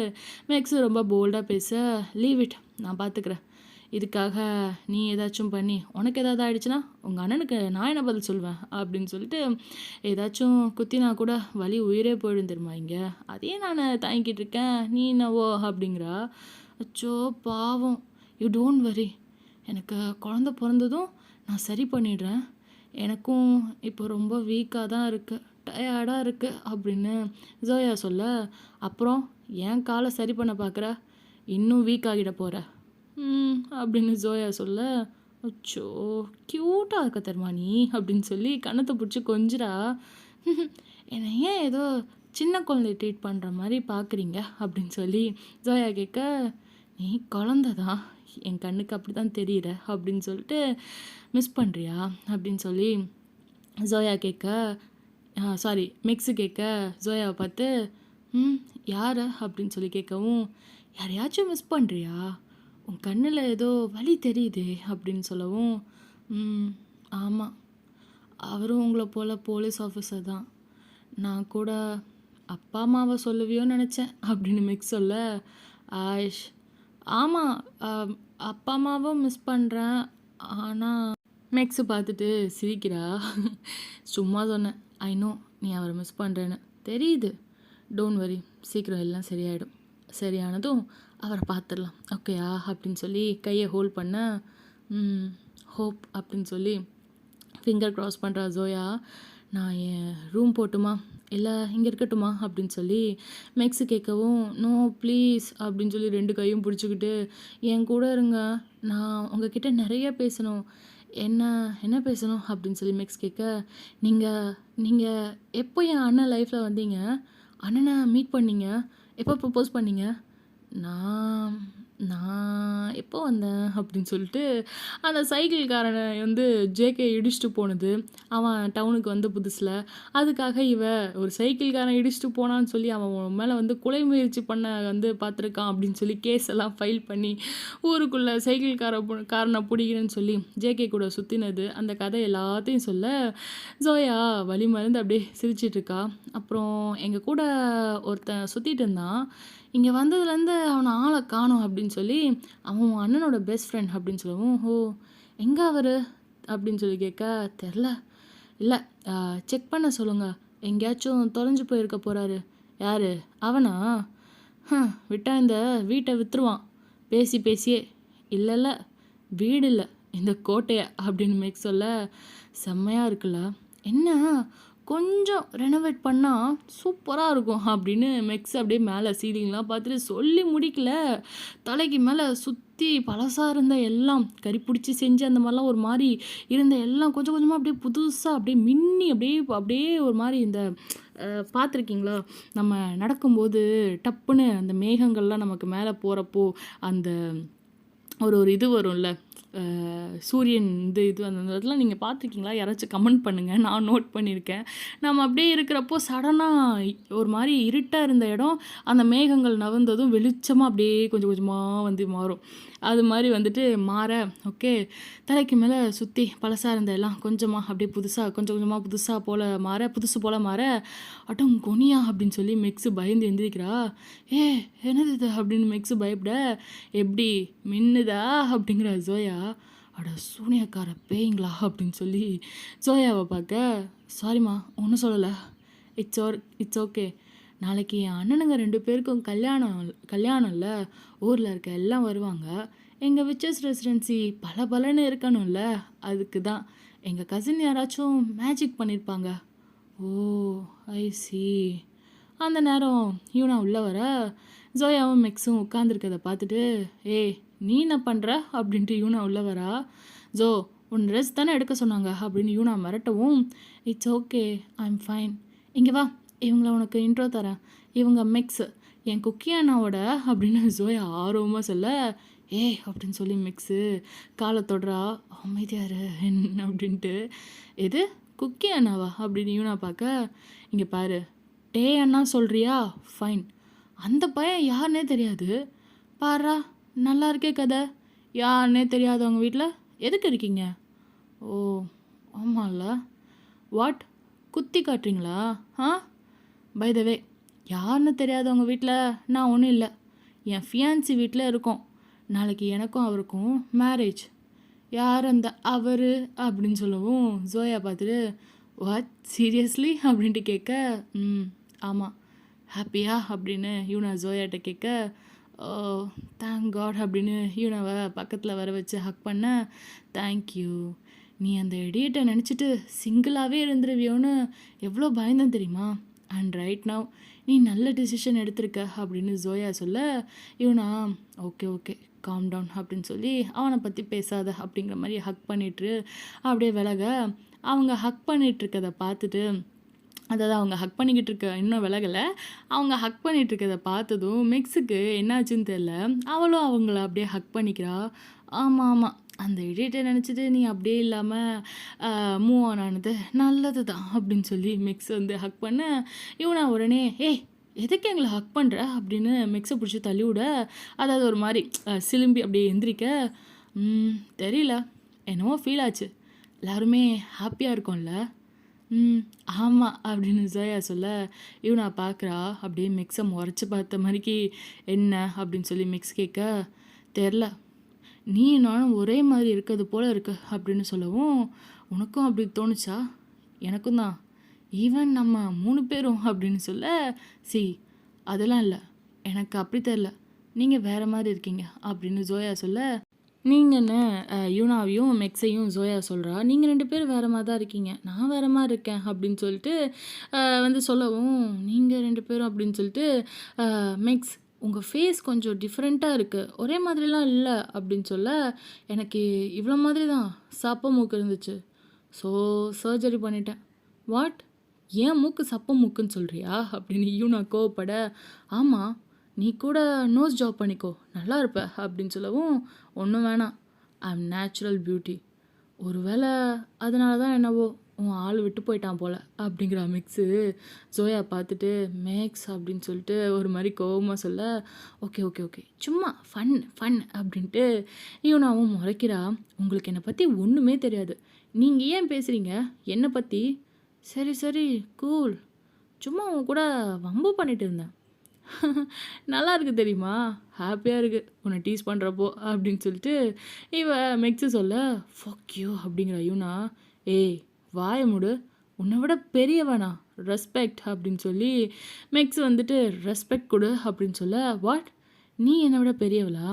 மேக்ஸு ரொம்ப போல்டாக பேச, லீவ் இட், நான் பார்த்துக்கிறேன். இதுக்காக நீ ஏதாச்சும் பண்ணி உனக்கு ஏதாவது ஆயிடுச்சுன்னா உங்கள் அண்ணனுக்கு நான் என்ன பதில் சொல்வேன் அப்படின்னு சொல்லிட்டு ஏதாச்சும் குத்தினா கூட வலி உயிரே போயிடும் தெரியுமா இங்கே, அதையே நான் தாங்கிக்கிட்டு இருக்கேன், நீ என்னவோ அப்படிங்கிறா. அச்சோ பாவம், யூ டோன்ட் வரி, எனக்கு குழந்த பிறந்ததும் நான் சரி பண்ணிடுறேன், எனக்கும் இப்போ ரொம்ப வீக்காக தான் இருக்குது, டயர்டாக இருக்குது அப்படின்னு ஜோயா சொல்ல, அப்புறம் என் காலை சரி பண்ண பார்க்குற, இன்னும் வீக் ஆகிட போகிற அப்படின்னு ஜோயா சொல்ல, அச்சோ க்யூட்டாக இருக்க தெரியுமா நீ அப்படின்னு சொல்லி கண்ணத்தை பிடிச்சி கொஞ்சிரா. என்னை ஏன் ஏதோ சின்ன குழந்தைய ட்ரீட் பண்ணுற மாதிரி பார்க்குறீங்க அப்படின்னு சொல்லி ஜோயா கேட்க, நீ குழந்த தான், என் கண்ணுக்கு அப்படி தான் தெரியுற அப்படின்னு சொல்லிட்டு மிஸ் பண்ணுறியா அப்படின்னு சொல்லி ஜோயா கேட்க, சாரி மெக்ஸு கேட்க, ஜோயாவை பார்த்து யாரை அப்படின்னு சொல்லி கேட்கவும், யாரையாச்சும் மிஸ் பண்ணுறியா, உன் கண்ணில் ஏதோ வலி தெரியுதே அப்படின்னு சொல்லவும், ஆமாம், அவரும் உங்களை போல் போலீஸ் ஆஃபீஸர் தான், நான் கூட அப்பா அம்மாவை சொல்லுவியோன்னு நினச்சேன் அப்படின்னு மெக்ஸ் சொல்ல, ஆயிஷ் ஆமாம், அப்பா அம்மாவும் மிஸ் பண்ணுறேன், ஆனால் மெக்ஸு பார்த்துட்டு சிரிக்கிறா. சும்மா சொன்னேன், ஐ நோ நீ அவரை மிஸ் பண்ணுறேன்னு தெரியுது, டோன்ட் வரி, சீக்கிரம் எல்லாம் சரியாயிடும், சரியானதும் அவரை பார்த்துடலாம் ஓகேயா அப்படின்னு சொல்லி கையை ஹோல்ட் பண்ண, ஹோப் அப்படின்னு சொல்லி ஃபிங்கர் க்ராஸ் பண்ணுறா ஜோயா. நான் என் ரூம் போட்டுமா இல்லை இங்கே இருக்கட்டுமா அப்படின்னு சொல்லி மெக்ஸு கேட்கவும், நோ ப்ளீஸ் அப்படின்னு சொல்லி 2 கையும் பிடிச்சிக்கிட்டு, என் கூட இருங்க, நான் உங்ககிட்ட நிறைய பேசணும். என்ன என்ன பேசணும் அப்படின்னு சொல்லி மெக்ஸ் கேட்க, நீங்கள் எப்போ என் அண்ணன் லைஃப்பில் வந்தீங்க, அண்ணனை மீட் பண்ணீங்க, எப்போ ப்ரப்போஸ் பண்ணீங்க, நான் நான் எப்போ வந்தேன் அப்படின்னு சொல்லிட்டு அந்த சைக்கிள்காரனை வந்து ஜேகே இடிச்சிட்டு போனது, அவன் டவுனுக்கு வந்த புதுசில், அதுக்காக ஒரு சைக்கிள்காரன் இடிச்சிட்டு போனான்னு சொல்லி அவன் மேலே வந்து கொலை முயற்சி பண்ண வந்து பார்த்துருக்கான் அப்படின்னு சொல்லி கேஸ் எல்லாம் ஃபைல் பண்ணி ஊருக்குள்ளே காரனை பிடிக்கிறேன்னு சொல்லி ஜேகே கூட சுற்றினது, அந்த கதை எல்லாத்தையும் சொல்ல ஜோயா வலி மருந்து அப்படியே சிரிச்சிட்ருக்கா. அப்புறம் எங்கள் கூட ஒருத்தன் சுற்றிட்டு இருந்தான், இங்கே வந்ததுலேருந்து அவனை ஆளை காணோம் அப்படின்னு சொல்லி, அவன் அண்ணனோட பெஸ்ட் ஃப்ரெண்ட் அப்படின்னு சொல்லவும், ஓ எங்கே அவர் அப்படின்னு சொல்லி கேட்க, தெரில, இல்லை செக் பண்ண சொல்லுங்கள், எங்கேயாச்சும் தொலைஞ்சு போயிருக்க போகிறாரு. யார் அவனா? விட்டா இந்த வீட்டை விற்றுருவான் பேசியே. இல்லை வீடு இல்லை, இந்த கோட்டையை அப்படின்னு மேக் சொல்ல, செம்மையாக இருக்குல்ல, என்ன கொஞ்சம் ரெனோவேட் பண்ணால் சூப்பராக இருக்கும் அப்படின்னு மெக்ஸ் அப்படியே மேலே சீலிங்லாம் பார்த்துட்டு சொல்லி முடிக்கல, தலைக்கு மேலே சுற்றி பழசாக இருந்த எல்லாம் கறி பிடிச்சி செஞ்சு அந்த மாதிரிலாம் ஒரு மாதிரி இருந்த எல்லாம் கொஞ்சம் கொஞ்சமாக அப்படியே புதுசாக அப்படியே மின்னி அப்படியே ஒரு மாதிரி இந்த பார்த்துருக்கீங்களா, நம்ம நடக்கும்போது டப்புன்னு அந்த மேகங்கள்லாம் நமக்கு மேலே போகிறப்போ அந்த ஒரு இது வரும்ல, சூரியன் இது அந்த இதெல்லாம் நீங்கள் பார்த்துருக்கீங்களா? யாராச்சும் கமெண்ட் பண்ணுங்கள், நான் நோட் பண்ணியிருக்கேன். நம்ம அப்படியே இருக்கிறப்போ சடனாக ஒரு மாதிரி இருட்டாக இருந்த இடம் அந்த மேகங்கள் நகர்ந்ததும் வெளிச்சமாக அப்படியே கொஞ்சம் கொஞ்சமாக வந்து மாறும். அது மாதிரி வந்துட்டு மாற, ஓகே, தலைக்கு மேலே சுற்றி பழசாக இருந்த எல்லாம் கொஞ்சமாக அப்படியே கொஞ்சம் கொஞ்சமாக புதுசு போல் மாற, அட்டும் கொனியா அப்படின்னு சொல்லி மெக்ஸு பயந்து எழுந்திரிக்கிறா. என்னது இது அப்படின்னு மெக்ஸு பயப்பட, எப்படி மின்னுதா அப்படிங்கிற ஜோயா, அட சூனியக்கார பேய்ங்களா அப்படின்னு சொல்லி ஜோயாவை பார்க்க, சாரிம்மா ஒன்றும் சொல்லலை, இட்ஸ் ஓகே, நாளைக்கு என் அண்ணனுங்க 2 பேருக்கும் கல்யாணம் இல்லை, ஊரில் இருக்க எல்லாம் வருவாங்க, எங்கள் விச்சஸ் ரெசிடென்சி பலன்னு இருக்கணும்ல, அதுக்கு தான் எங்கள் கசின் யாராச்சும் மேஜிக் பண்ணியிருப்பாங்க. ஓ ஐ சி. அந்த நேரம் யூனா உள்ளே வர, ஜோயாவும் மெக்ஸும் உட்காந்துருக்கதை பார்த்துட்டு, நீ என்ன பண்ணுற அப்படின்ட்டு யூனா உள்ளே வரா. ஜோ உன் ட்ரெஸ் தானே எடுக்க சொன்னாங்க அப்படின்னு யூனா மிரட்டவும், it's okay I am fine, இங்கே வா, இவங்கள உனக்கு இன்ட்ரோ தரேன். இவங்க மிக்ஸு, என் குக்கி அண்ணாவோட அப்படின்னு ஜோயா ஆர்வமாக சொல்ல, ஏய் அப்படின்னு சொல்லி மிக்ஸு காலை தொடுறா. அமைதியா இரு அப்படின்ட்டு. எது குக்கி அண்ணாவா அப்படின்னு யூனா பார்க்க, இங்கே பாரு, டே அண்ணா சொல்கிறியா, ஃபைன். அந்த பையன் யாருன்னே தெரியாது. பாரா, நல்லா இருக்கே கதை. யாருன்னே தெரியாதவங்க வீட்டில் எதுக்கு இருக்கீங்க? ஓ ஆமாம்ல. வாட், குத்தி காட்டுறீங்களா? ஆ, பை த வே, யாருன்னு தெரியாதவங்க வீட்டில் நான் ஒன்றும் இல்லை, என் ஃபியான்சி வீட்டில் இருக்கோம். நாளைக்கு எனக்கும் அவருக்கும் மேரேஜ். யார் அந்த அவர் அப்படின்னு சொல்லவும் ஜோயா பார்த்துட்டு, வாட் சீரியஸ்லி அப்படின்ட்டு கேட்க, ஆமாம். ஹாப்பியா அப்படின்னு யூனா ஜோயாட்ட கேட்க, ஓ தேங்க் காட் அப்படின்னு யூனாவை பக்கத்தில் வர வச்சு ஹக் பண்ண, தேங்க்யூ. நீ அந்த எடியட்டை நினச்சிட்டு சிங்கிளாகவே இருந்துருவியோன்னு எவ்வளோ பயந்தேன் தெரியுமா? அண்ட் ரைட் நவ் நீ நல்ல டிசிஷன் எடுத்திருக்க அப்படின்னு ஜோயா சொல்ல, இவனா ஓகே ஓகே காம் டவுன் அப்படின்னு சொல்லி அவனை பற்றி பேசாத அப்படிங்கிற மாதிரி ஹக் பண்ணிட்டு அப்படியே விலக, அவங்க ஹக் பண்ணிகிட்ருக்கதை பார்த்துட்டு, அதாவது அவங்க ஹக் பண்ணிக்கிட்டு இருக்க இன்னும் விலகலை, அவங்க ஹக் பண்ணிகிட்டு இருக்கதை பார்த்ததும் மிக்ஸுக்கு என்னாச்சுன்னு தெரில, அவளும் அவங்கள அப்படியே ஹக் பண்ணிக்கிறா. ஆமாம் ஆமாம், அந்த எடிட்டை நினச்சிட்டு நீ அப்படியே இல்லாமல் மூவ் ஆன் ஆனது நல்லது தான் அப்படின்னு சொல்லி மிக்ஸ் வந்து ஹக் பண்ண, இவனா உடனே ஏய் எதுக்கு எங்களை ஹக் பண்ணுற அப்படின்னு மிக்ஸை பிடிச்சி தள்ளி விட, அதாவது ஒரு மாதிரி சிலும்பி அப்படியே எந்திரிக்க, தெரியல, என்னவோ ஃபீல் ஆச்சு, எல்லாருமே ஹாப்பியாக இருக்கோம்ல. ஆமாம் அப்படின்னு ஜோயா சொல்ல, இவனா பார்க்குறா. அப்படியே மிக்ஸை முறைச்சி பார்த்த மாதிரிக்கு, என்ன அப்படின்னு சொல்லி மிக்ஸ் கேட்க, தெரில, நீ நானும் ஒரே மாதிரி இருக்கிறது போல் இருக்கு அப்படின்னு சொல்லவும், உனக்கும் அப்படி தோணுச்சா? எனக்கும் தான், ஈவன் நம்ம 3 பேரும் அப்படின்னு சொல்ல, சி அதெல்லாம் இல்லை, எனக்கு அப்படி தெரில, நீங்கள் வேறு மாதிரி இருக்கீங்க அப்படின்னு ஜோயா சொல்ல, நீங்கன்னு யூனாவையும் மெக்ஸையும் ஜோயா சொல்கிறா. நீங்கள் 2 பேரும் வேறு மாதிரி தான் இருக்கீங்க, நான் வேறு மாதிரி இருக்கேன் அப்படின்னு சொல்லிட்டு வந்து சொல்லவும், நீங்கள் 2 பேரும் அப்படின்னு சொல்லிட்டு மெக்ஸ் உங்கள் ஃபேஸ் கொஞ்சம் டிஃப்ரெண்ட்டாக இருக்குது, ஒரே மாதிரிலாம் இல்லை அப்படின்னு சொல்ல, எனக்கு இவ்வளோ மாதிரி தான் சப்ப மூக்கு இருந்துச்சு, ஸோ சர்ஜரி பண்ணிட்டேன். வாட், ஏன் மூக்கு சப்ப மூக்குன்னு சொல்கிறியா அப்படின்னு யூனா கோவப்பட, ஆமாம், நீ கூட நோஸ் ஜாப் பண்ணிக்கோ நல்லா இருப்ப அப்படின்னு சொல்லவும், ஒன்றும் வேணாம், ஐ எம் நேச்சுரல் பியூட்டி, ஒரு வேளை அதனால தான் என்னவோ உன் ஆள் விட்டு போயிட்டான் போல் அப்படிங்கிற மிக்ஸு ஜோயா பார்த்துட்டு, மேக்ஸ் அப்படின்னு சொல்லிட்டு ஒரு மாதிரி கோவமாக சொல்ல, ஓகே ஓகே ஓகே சும்மா ஃபன் ஃபன் அப்படின்ட்டு இவனாவும் முறைக்கிறா. உங்களுக்கு என்னை பற்றி ஒன்றுமே தெரியாது, நீங்கள் ஏன் பேசுகிறீங்க என்னை பற்றி? சரி சரி கூல், சும்மா உன் கூட வம்பு பண்ணிட்டு இருந்தேன். நல்லா இருக்கு தெரியுமா, ஹாப்பியாக இருக்குது உன்னை டீஸ் பண்ணுறப்போ அப்படின்னு சொல்லிட்டு இவ மெக்ஸு சொல்ல, ஃபக் யூ அப்படிங்கிற யூனா, ஏய் வாய முடு, உன்னை விட பெரியவனா, ரெஸ்பெக்ட் அப்படின்னு சொல்லி மெக்ஸ் வந்துட்டு ரெஸ்பெக்ட் கொடு அப்படின்னு சொல்ல, வாட், நீ என்னை விட பெரியவளா,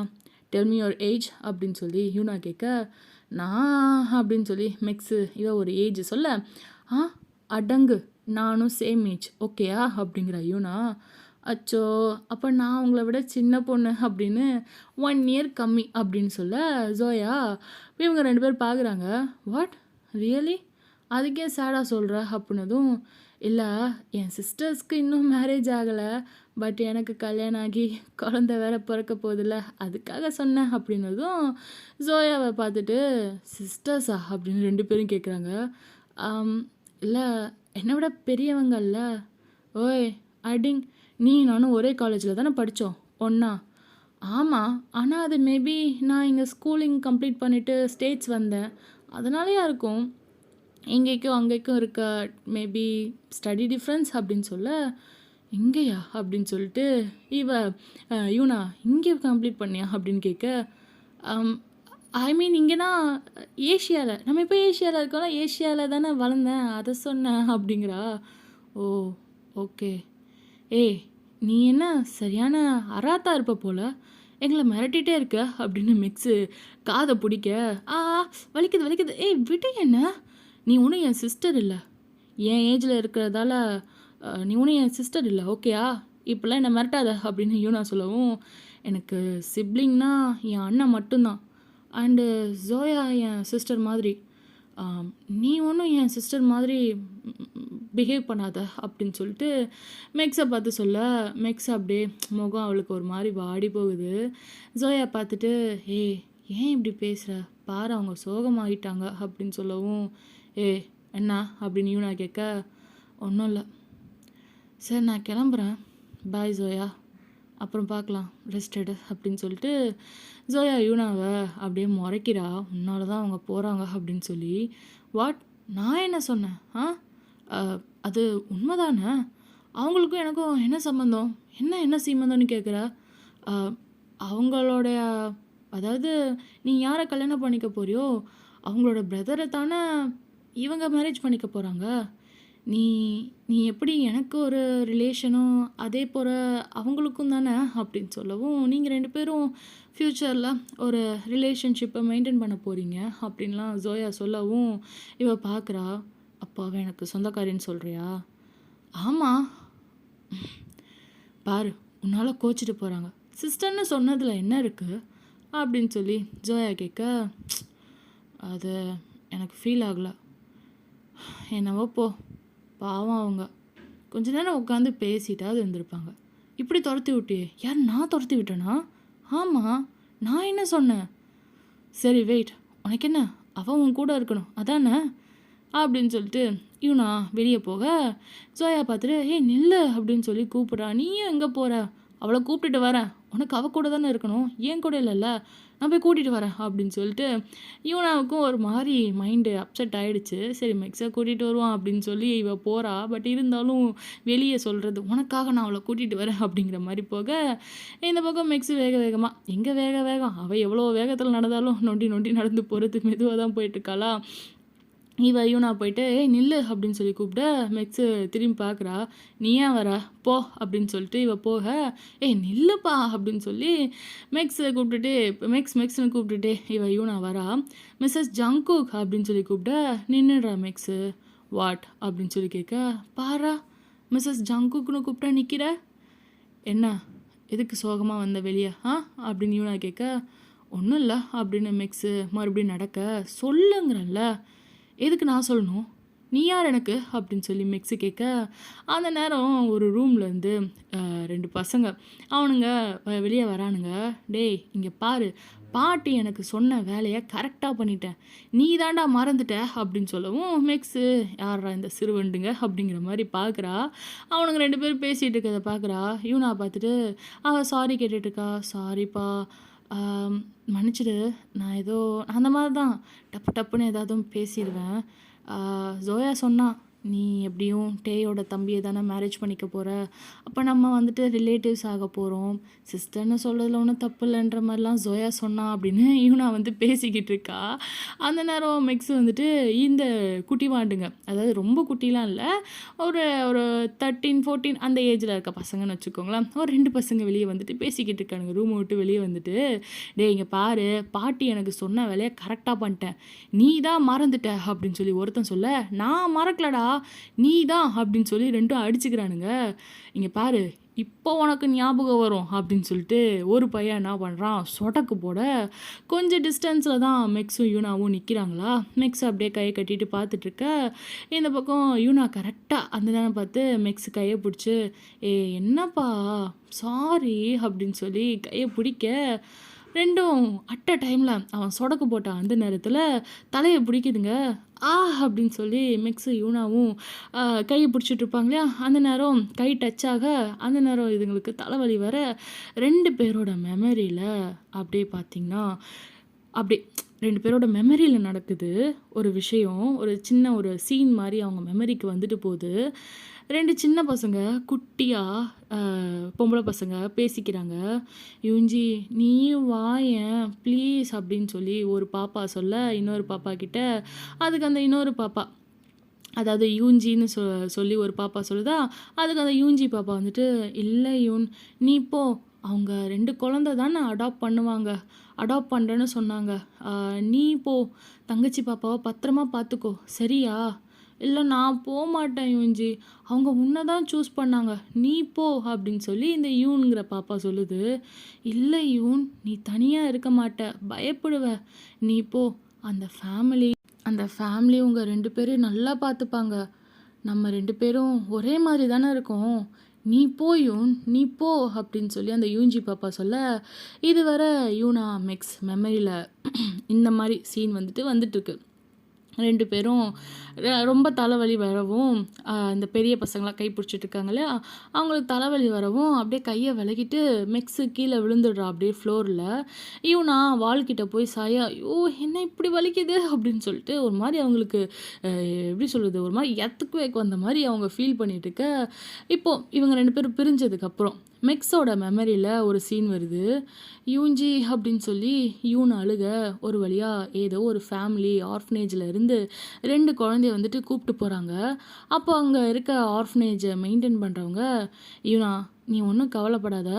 டெல் மீ யுவர் ஏஜ் அப்படின்னு சொல்லி யூனா கேட்க, நான் அப்படின்னு சொல்லி மெக்ஸு இவ ஒரு ஏஜ் சொல்ல, அடங்கு நானும் சேம் ஏஜ் ஓகேயா அப்படிங்கிற யூனா, அச்சோ அப்போ நான் உங்களை விட சின்ன பொண்ணு அப்படின்னு 1 இயர் கம்மி அப்படின்னு சொல்ல ஜோயா, இவங்க 2 பேர் பார்க்குறாங்க. வாட் ரியலி, அதுக்கே சேடாக சொல்கிற அப்படின்னதும், இல்லை என் சிஸ்டர்ஸ்க்கு இன்னும் மேரேஜ் ஆகலை, பட் எனக்கு கல்யாணம் ஆகி குழந்த வேற பிறக்க போதில்ல அதுக்காக சொன்னேன் அப்படின்னதும், ஜோயாவை பார்த்துட்டு சிஸ்டர்ஸா அப்படின்னு 2 பேரும் கேட்குறாங்க. இல்லை என்னை விட பெரியவங்கல்ல. ஓய் அடிங், நீ நானும் ஒரே காலேஜில் தானே படித்தோம் ஒன்றா? ஆமாம், ஆனால் அது மேபி நான் இங்கே ஸ்கூலிங் கம்ப்ளீட் பண்ணிவிட்டு ஸ்டேட்ஸ் வந்தேன், அதனாலயா இருக்கும், இங்கேக்கும் அங்கேக்கும் இருக்க மேபி ஸ்டடி டிஃப்ரென்ஸ் அப்படின்னு சொல்ல, இங்கேயா அப்படின்னு சொல்லிட்டு இவ யூனா இங்கே கம்ப்ளீட் பண்ணியா அப்படின்னு கேட்க, ஐ மீன் இங்கேனா ஏஷியாவில், நம்ம இப்போ ஏஷியாவில் இருக்கோம்ல, ஏஷியாவில் தானே வளர்ந்தேன் அதை சொன்னேன் அப்படிங்கிறா. ஓ ஓகே, ஏய் நீ என்ன சரியான அராத்தா இருப்ப போல், எங்களை மிரட்டிகிட்டே இருக்க அப்படின்னு மிக்ஸு காதை பிடிக்க, வலிக்குது வலிக்குது, ஏய் விட்டு, என்ன நீ ஒன்றும் என் சிஸ்டர் இல்லை, என் ஏஜில் இருக்கிறதால நீ ஒன்றும் என் சிஸ்டர் இல்லை ஓகேயா, இப்போல்லாம் என்னை மிரட்டாத அப்படின்னு யூனா சொல்லவும், எனக்கு சிப்ளிங்னா என் அண்ணன் மட்டும்தான், அண்டு ஜோயா என் சிஸ்டர் மாதிரி, நீ ஒன்றும் என் சிஸ்டர் மாதிரி பிஹேவ் பண்ணாத அப்படின்னு சொல்லிட்டு மெக்ஸை பார்த்து சொல்ல, மெக்ஸ் அப்படியே முகம் அவளுக்கு ஒரு மாதிரி வாடி போகுது. ஜோயா பார்த்துட்டு, ஏய் ஏன் இப்படி பேசுகிற, பாரு அவங்க சோகமாகிட்டாங்க அப்படின்னு சொல்லவும், ஏ என்ன அப்படின்னு யூனா கேட்க, ஒன்றும் இல்லை, சரி நான் கிளம்புறேன், பாய் ஜோயா, அப்புறம் பார்க்கலாம், ரெஸ்ட் எடு அப்படின்னு சொல்லிட்டு ஜோயா யூனாவை அப்படியே முறைக்கிறா. உன்னால தான் அவங்க போகிறாங்க அப்படின்னு சொல்லி. வாட், நான் என்ன சொன்னேன்? அது உண்மைதானே? அவங்களுக்கும் எனக்கும் என்ன சம்மந்தம், என்ன சீமந்தம்னு கேட்குற? அவங்களுடைய, அதாவது நீ யாரை கல்யாணம் பண்ணிக்க போறியோ அவங்களோட பிரதரை தானே இவங்க மேரேஜ் பண்ணிக்க போகிறாங்க. நீ நீ எப்படி எனக்கு ஒரு ரிலேஷனும் அதே போல் அவங்களுக்கும் தானே அப்படின்னு சொல்லவும், நீங்கள் 2 பேரும் ஃப்யூச்சரில் ஒரு ரிலேஷன்ஷிப்பை மெயின்டைன் பண்ண போகிறீங்க அப்படின்லாம் ஜோயா சொல்லவும், இவ பார்க்குறா. அப்பாவை எனக்கு சொந்தக்காரின்னு சொல்கிறியா? ஆமாம், பாரு உன்னால் கோச்சிட்டு போகிறாங்க, சிஸ்டர்னு சொன்னதில் என்ன இருக்குது அப்படின்னு சொல்லி ஜோயா கேட்க, அது எனக்கு ஃபீல் ஆகலை. என்னவோ போ, பாவம் அவங்க கொஞ்ச நேரம் உட்காந்து பேசிட்டாவது இருந்திருப்பாங்க. இப்படி துரத்தி விட்டியே. யார், நான் துரத்தி விட்டேனா? ஆமாம், நான் என்ன சொன்னேன்? சரி வெயிட், உனக்கு என்ன, அவன் உன் கூட இருக்கணும் அதானே அப்படின்னு சொல்லிட்டு இவனா வெளியே போக, ஜோயா பார்த்துட்டு, ஏய் நில்லு அப்படின்னு சொல்லி கூப்பிட்றா. நீயும் எங்கே போகிற? அவளை கூப்பிட்டுட்டு வரேன், உனக்கு அவள் கூட தானே இருக்கணும், ஏன் கூட இல்லைல்ல, நான் போய் கூட்டிகிட்டு வரேன் அப்படின்னு சொல்லிட்டு யூனாவுக்கும் ஒரு மாதிரி மைண்டு அப்செட் ஆகிடுச்சு. சரி மெக்ஸை கூட்டிகிட்டு வருவான் அப்படின்னு சொல்லி இவள் போகிறா. பட் இருந்தாலும் வெளியே சொல்கிறது, உனக்காக நான் அவளை கூட்டிகிட்டு வரேன் அப்படிங்கிற மாதிரி போக, இந்த பக்கம் மெக்ஸு வேகமாக, எங்கே வேகம், அவள் எவ்வளோ வேகத்தில் நடந்தாலும் நொண்டி நடந்து போகிறது, மெதுவாக தான் போயிட்டுருக்காளா. இவ யூனா போயிட்டு, ஏய் நில்லு அப்படின்னு சொல்லி கூப்பிட, மெக்ஸு திரும்பி பார்க்குறா. நீ ஏன் வர, போ அப்படின்னு சொல்லிட்டு இவ போக, ஏய் நில்லுப்பா அப்படின்னு சொல்லி மெக்ஸை கூப்பிட்டுட்டு, மெக்ஸ்னு கூப்பிட்டுட்டு இவ யூனா வரா. மிஸ்ஸஸ் ஜங்குக் அப்படின்னு சொல்லி கூப்பிட, நின்றுடுறா மெக்ஸு. வாட் அப்படின்னு சொல்லி கேட்க, பாரா மிஸ்ஸஸ் ஜங்குக்னு கூப்பிட்டா நிற்கிற, என்ன எதுக்கு சோகமாக வந்த வெளியே அப்படின்னு யூனா கேட்க, ஒன்றும் இல்லை அப்படின்னு மெக்ஸு மறுபடியும் நடக்க, சொல்லுங்கிறல்ல, எதுக்கு நான் சொல்லணும், நீ யார் எனக்கு அப்படின்னு சொல்லி மெக்ஸு கேட்க, அந்த நேரம் ஒரு ரூம்லேருந்து 2 பசங்க அவனுங்க வெளியே வரானுங்க. டேய் இங்கே பாரு, பாட்டி எனக்கு சொன்ன வேலையை கரெக்டாக பண்ணிட்டேன், நீ தாண்டா மறந்துட்ட அப்படின்னு சொல்லவும், மெக்ஸு யாரா இந்த சிறுவண்டுங்க அப்படிங்கிற மாதிரி பார்க்குறா. அவனுங்க 2 பேரும் பேசிகிட்டு இருக்கிறத பார்க்குறா. யூனா பார்த்துட்டு அவள் சாரி கேட்டுட்ருக்கா. சாரிப்பா, மன்னிச்சிடு, நான் ஏதோ அந்த மாதிரி தான் டப்புன்னு ஏதாவது பேசிடுவேன். ஜோயா சொன்னா, நீ எப்படியும் டேயோட தம்பியை தானே மேரேஜ் பண்ணிக்க போகிற, அப்போ நம்ம வந்துட்டு ரிலேட்டிவ்ஸ் ஆக போகிறோம், சிஸ்டர்னு சொல்கிறதுல ஒன்றும் தப்பு இல்லைன்ற மாதிரிலாம் ஜோயா சொன்னா அப்படின்னு யூனா வந்து பேசிக்கிட்டு இருக்கா. அந்த நேரம் மெக்ஸ் வந்துட்டு இந்த குட்டி வாண்டுங்க, அதாவது ரொம்ப குட்டிலாம் இல்லை, ஒரு ஒரு 13 14 அந்த ஏஜில் இருக்க பசங்கன்னு வச்சுக்கோங்களேன், ஒரு 2 பசங்க வெளியே வந்துட்டு பேசிக்கிட்டு இருக்கானுங்க. ரூமை விட்டு வெளியே வந்துட்டு, டே இங்கே பாரு, பாட்டி எனக்கு சொன்ன வேலையை கரெக்டாக பண்ணிட்டேன், நீ தான் மறந்துட்ட அப்படின்னு சொல்லி ஒருத்தன் சொல்ல, நான் மறக்கலடா, நீ தான் அப்படின்னு சொல்லி 2ம் அடிச்சுக்கிறானுங்க. இங்கே பாரு, இப்போ உனக்கு ஞாபகம் வரும் அப்படின்னு சொல்லிட்டு ஒரு பையன் என்ன பண்ணுறான், சொடக்கு போட கொஞ்சம் டிஸ்டன்ஸில் தான் மெக்ஸும் யூனாவும் நிற்கிறாங்களா. மெக்ஸ் அப்படியே கையை கட்டிட்டு பார்த்துட்ருக்க, இந்த பக்கம் யூனா கரெக்டாக அந்த நேரம் பார்த்து மெக்ஸ் கையை பிடிச்சி, ஏ என்னப்பா சாரி அப்படின்னு சொல்லி கையை பிடிக்க, 2ம் அட் அ டைமில் அவன் சொடக்கு போட்டான் அந்த நேரத்தில் தலையை பிடிக்குதுங்க. அப்படின்னு சொல்லி மெக்ஸு யூனாவும் கையை பிடிச்சிட்ருப்பாங்க இல்லையா, அந்த நேரம் கை டச் ஆக அந்த நேரம் இதுங்களுக்கு தலைவலி வர 2 பேரோட மெமரியில் அப்படியே பார்த்திங்கன்னா அப்படி 2 பேரோட மெமரியில் நடக்குது ஒரு விஷயம், ஒரு சின்ன ஒரு சீன் மாதிரி அவங்க மெமரிக்கு வந்துட்டு போகுது. 2 சின்ன பசங்க குட்டியாக பொம்பளை பசங்க பேசிக்கிறாங்க. யூஞ்சி நீயும் வாயேன் ப்ளீஸ் அப்படின்னு சொல்லி ஒரு பாப்பா சொல்ல, இன்னொரு பாப்பா கிட்ட அதுக்கு அந்த இன்னொரு பாப்பா, அதாவது யூஞ்சின்னு சொல்லி ஒரு பாப்பா சொல்லுதா, அதுக்கு அந்த யூஞ்சி பாப்பா வந்துட்டு, இல்லை யூன் நீ போ, அவங்க 2 குழந்தை தானே அடாப்ட் பண்ணுவாங்க, அடாப்ட் பண்ணுறேன்னு சொன்னாங்க, நீ போ தங்கச்சி பாப்பாவை பத்திரமா பார்த்துக்கோ சரியா. இல்லை நான் போக மாட்டேன் யூஞ்சி, அவங்க உன்னை தான் சூஸ் பண்ணாங்க, நீ போ அப்படின்னு சொல்லி இந்த யூனுங்கிற பாப்பா சொல்லுது. இல்லை யூன், நீ தனியாக இருக்க மாட்ட, பயப்படுவ, நீ போ, அந்த ஃபேமிலி உங்கள் 2 பேரும் நல்லா பார்த்துப்பாங்க, நம்ம 2 பேரும் ஒரே மாதிரி தானே இருக்கோம். நீ போ அப்படின்னு சொல்லி அந்த யூன்ஜி பாப்பா சொல்ல, இதுவரை யூனா மெக்ஸ் மெமரியில இந்த மாரி சீன் வந்துட்டுருக்கு. 2 பேரும் ரொம்ப தலைவலி வரவும், இந்த பெரிய பசங்களாம் கை பிடிச்சிட்டு இருக்காங்க இல்லையா? அவங்களுக்கு தலைவலி வரவும், அப்படியே கைய விலக்கிட்டு மெக்ஸு கீழ விழுந்துடுறா அப்படியே ஃப்ளோர்ல. இவனா வாள்கிட்ட போய் சாய, "ஐயோ! என்ன இப்படி வலிக்குது?" அப்படின்னு சொல்லிட்டு ஒரு மாரி அவங்களுக்கு அ எப்படி சொல்றது? ஒரு மாரி எர்த்குவேக் வந்த மாரி அவங்க ஃபீல் பண்ணிட்டு இருக்க, இப்போ இவங்க 2 பேரும் பிரிஞ்சதுக்கப்புறம், மெக்ஸோட மெமரியில ஒரு சீன் வருது. யூன்ஜி அப்படின்னு சொல்லி யூன் அழுக, ஒரு வழியா ஏதோ ஒரு ஃபேமிலி ஆர்ஃபனேஜ்ல இருந்து 2 குழந்தைய கூப்பிட்டு போறாங்க. அப்போ அங்க இருக்க ஆர்ஃபனேஜை மெயின்டெயின் பண்றவங்க, "யூனா, நீ ஒண்ணும் கவலைப்படாத.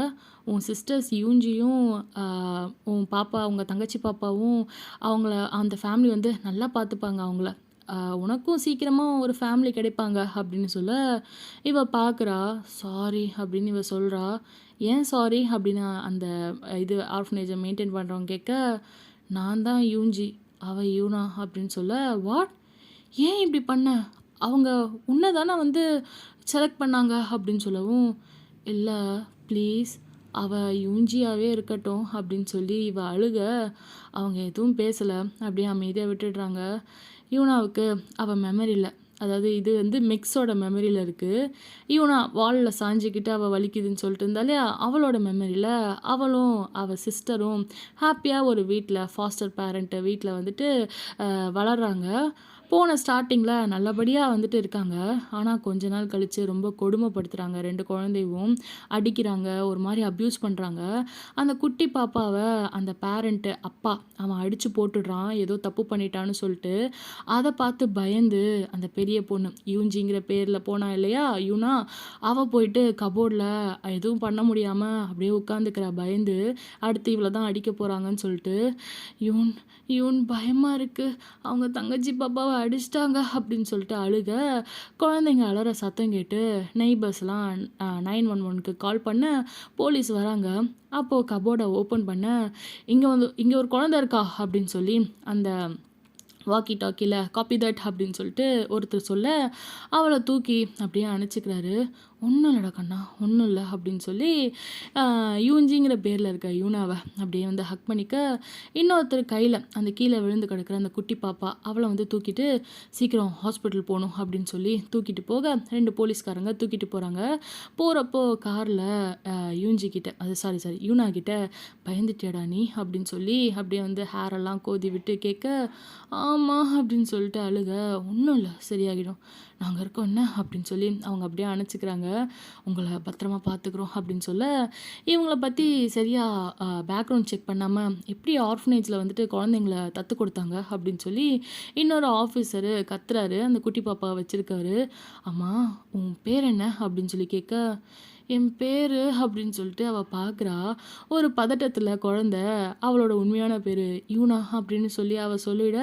உன் சிஸ்டர்ஸ் யூன்ஜியும், ஆ உன் பாப்பா, உங்க தங்கச்சி பாப்பாவும் அவங்கள அந்த ஃபேமிலி நல்லா பார்த்துப்பாங்க அவங்கள. உனக்கும் சீக்கிரமா ஒரு ஃபேமிலி கிடைப்பாங்க." அப்படின்னு சொல்ல, இவ பார்க்குறா. "சாரி" அப்படின்னு இவ சொல்றா. "ஏன் சாரி?" அப்படின்னு அந்த ஆர்ஃபனேஜை மெயின்டெயின் பண்றவங்க கேட்க, "நான் தான் யூன்ஜி, அவ யூனா" அப்படின்னு சொல்ல, "வாட்? ஏன் இப்படி பண்ண? அவங்க உன்ன தான செலக்ட் பண்ணாங்க" அப்படின்னு சொல்லவும், "இல்ல ப்ளீஸ், அவ யூன்ஜியாவே இருக்கட்டும்" அப்படின்னு சொல்லி இவ அழுக, அவங்க எதுவும் பேசல. அப்படியே அமைதியா விட்டுடுறாங்க. யூனாவுக்கு அவ மெமரியில, அதாவது இது மிக்ஸோட மெமரியில இருக்கு. யூனா வால்ல சாஞ்சுக்கிட்டு அவ வலிக்குதுன்னு சொல்லிட்டு இருந்தா இல்லையா? அவளோட மெமரியில அவளும், அவ சிஸ்டரும் ஹேப்பியா ஒரு வீட்ல ஃபாஸ்டர் பேரண்ட் வீட்ல வளர்றாங்க. போன ஸ்டார்ட்டிங்கில நல்லபடியா இருக்காங்க. ஆனா கொஞ்ச நாள் கழிச்சு ரொம்ப கொடுமைப்படுத்துறாங்க 2 குழந்தையும். அடிக்கிறாங்க, ஒரு மாரி அப்யூஸ் பண்றாங்க. அந்த குட்டி பாப்பாவ அந்த பேரண்ட் அப்பா அவன் அடிச்சு போட்டுடுறான், ஏதோ தப்பு பண்ணிட்டான்னு சொல்லிட்டு. அத பார்த்து பயந்து அந்த பெரிய பொண்ணு யூன்ஜிங்கிற பேர்ல போனா இல்லையா யூனா, அவ போயிட்டு கபோர்ட்ல எதுவும் பண்ண முடியாம அப்படியே உட்காந்துக்கிறா பயந்து. அடுத்து இவள தான் அடிக்க போறாங்கன்னு சொல்லிட்டு. யூன் யூன் பயமா இருக்கு. அவங்க தங்கச்சி பாப்பாவ அடிச்சிட்டாங்க அப்படின்னு சொல்லிட்டு அழுக, குழந்தைங்க அலற சத்தம் கேட்டு நெய்பர்ஸ்லாம் 911க்கு கால் பண்ண, போலீஸ் வராங்க. அப்போது கபோர்டை ஓப்பன் பண்ண, இங்கே ஒரு குழந்தை இருக்கா அப்படின்னு சொல்லி அந்த வாக்கி டாக்கியில் காப்பி தட் அப்படின்னு சொல்லிட்டு ஒருத்தர் சொல்ல, அவளை தூக்கி அப்படியே அணைச்சிக்கிறாரு. "ஒன்றும் இல்லைடா கண்ணா, ஒன்றும் இல்லை" அப்படின்னு சொல்லி யூன்ஜிங்கிற பேரில் இருக்க யூனாவை அப்படியே ஹக் பண்ணிக்க, இன்னொருத்தர் கையில் அந்த கீழே விழுந்து கிடக்கிற அந்த குட்டி பாப்பா அவளை தூக்கிட்டு சீக்கிரம் ஹாஸ்பிட்டல் போகணும் அப்படின்னு சொல்லி தூக்கிட்டு போக 2 போலீஸ்காரங்க தூக்கிட்டு போகிறாங்க. போகிறப்போ காரில் யூன்ஜி கிட்ட, அது சாரி சாரி யூனா கிட்ட, "பயந்துட்டியாடா நீ?" அப்படின்னு சொல்லி அப்படியே ஹேரெல்லாம் கோதி விட்டு கேட்க, "ஆமாம்" அப்படின்னு சொல்லிட்டு அழுக, "ஒன்றும் இல்லை, சரியாகிடும், நாங்கள் இருக்கோம் என்ன" அப்படின்னு சொல்லி அவங்க அப்படியே அணைச்சிக்கிறாங்க. "உங்களை பத்திரமா பார்த்துக்குறோம்" அப்படின்னு சொல்ல, இவங்கள பற்றி சரியாக பேக்ரவுண்ட் செக் பண்ணாமல் எப்படி ஆர்ஃபனேஜில் குழந்தைங்கள தத்து கொடுத்தாங்க அப்படின்னு சொல்லி இன்னொரு ஆஃபீஸரு கத்துறாரு. அந்த குட்டி பாப்பா வச்சுருக்காரு. "அம்மா, உன் பேர் என்ன?" அப்படின்னு சொல்லி கேட்க, "என் பேர்" அப்படின்னு சொல்லிட்டு அவள் பார்க்குறா. ஒரு பதட்டத்தில் குழந்த அவளோட உண்மையான பேர் யூனா அப்படின்னு சொல்லி அவள் சொல்லிட,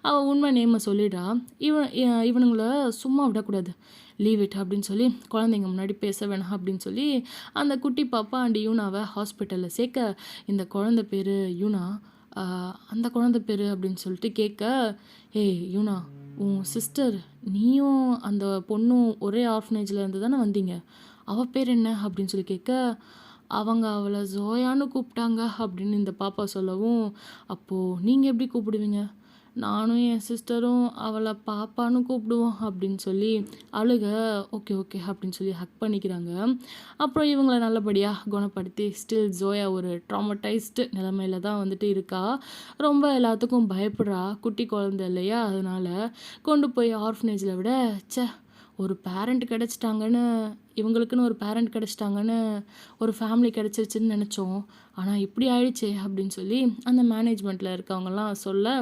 அவள் உண்மை நேமை சொல்லிடுறா. இவனுங்கள சும்மா விடக்கூடாது, லீவ் இட் அப்படின்னு சொல்லி, குழந்தைங்க முன்னாடி பேச வேணாம் அப்படின்னு சொல்லி அந்த குட்டி பாப்பா அண்ட் யூனாவை ஹாஸ்பிட்டலில் சேர்க்க, இந்த குழந்தை பேர் யூனா, அந்த குழந்தை பேர் அப்படின்னு சொல்லிட்டு கேட்க, "ஏய் யூனா, உன் சிஸ்டர் நீயும் அந்த பொண்ணும் ஒரே ஆர்ஃபனேஜில் இருந்து தானே வந்தீங்க, அவள் பேர் என்ன?" அப்படின்னு சொல்லி கேட்க, "அவங்க அவளை ஜோயான்னு கூப்பிட்டாங்க" அப்படின்னு இந்த பாப்பா சொல்லவும், "அப்போது நீங்கள் எப்படி கூப்பிடுவீங்க?" "நானும் என் சிஸ்டரும் அவளை பாப்பான்னு கூப்பிடுவோம்" அப்படின்னு சொல்லி அழுக, "ஓகே ஓகே" அப்படின்னு சொல்லி ஹக் பண்ணிக்கிறாங்க. அப்புறம் இவங்கள நல்லபடியாக குணப்படுத்தி, ஸ்டில் ஜோயா ஒரு ட்ராமடைஸ்டு நிலைமையில தான் இருக்கா. ரொம்ப எல்லாத்துக்கும் பயப்படுறா, குட்டி குழந்தை இல்லையா, அதனால் கொண்டு போய் ஆர்ஃபனேஜில் விட, ச்சே, ஒரு பேரண்ட் கிடச்சிட்டாங்கன்னு, இவங்களுக்குன்னு ஒரு பேரண்ட் கிடச்சிட்டாங்கன்னு, ஒரு ஃபேமிலி கிடச்சிருச்சுன்னு நினச்சோம், ஆனால் இப்படி ஆயிடுச்சே அப்படின்னு சொல்லி அந்த மேனேஜ்மெண்ட்டில் இருக்கவங்கலாம் சொல்ல,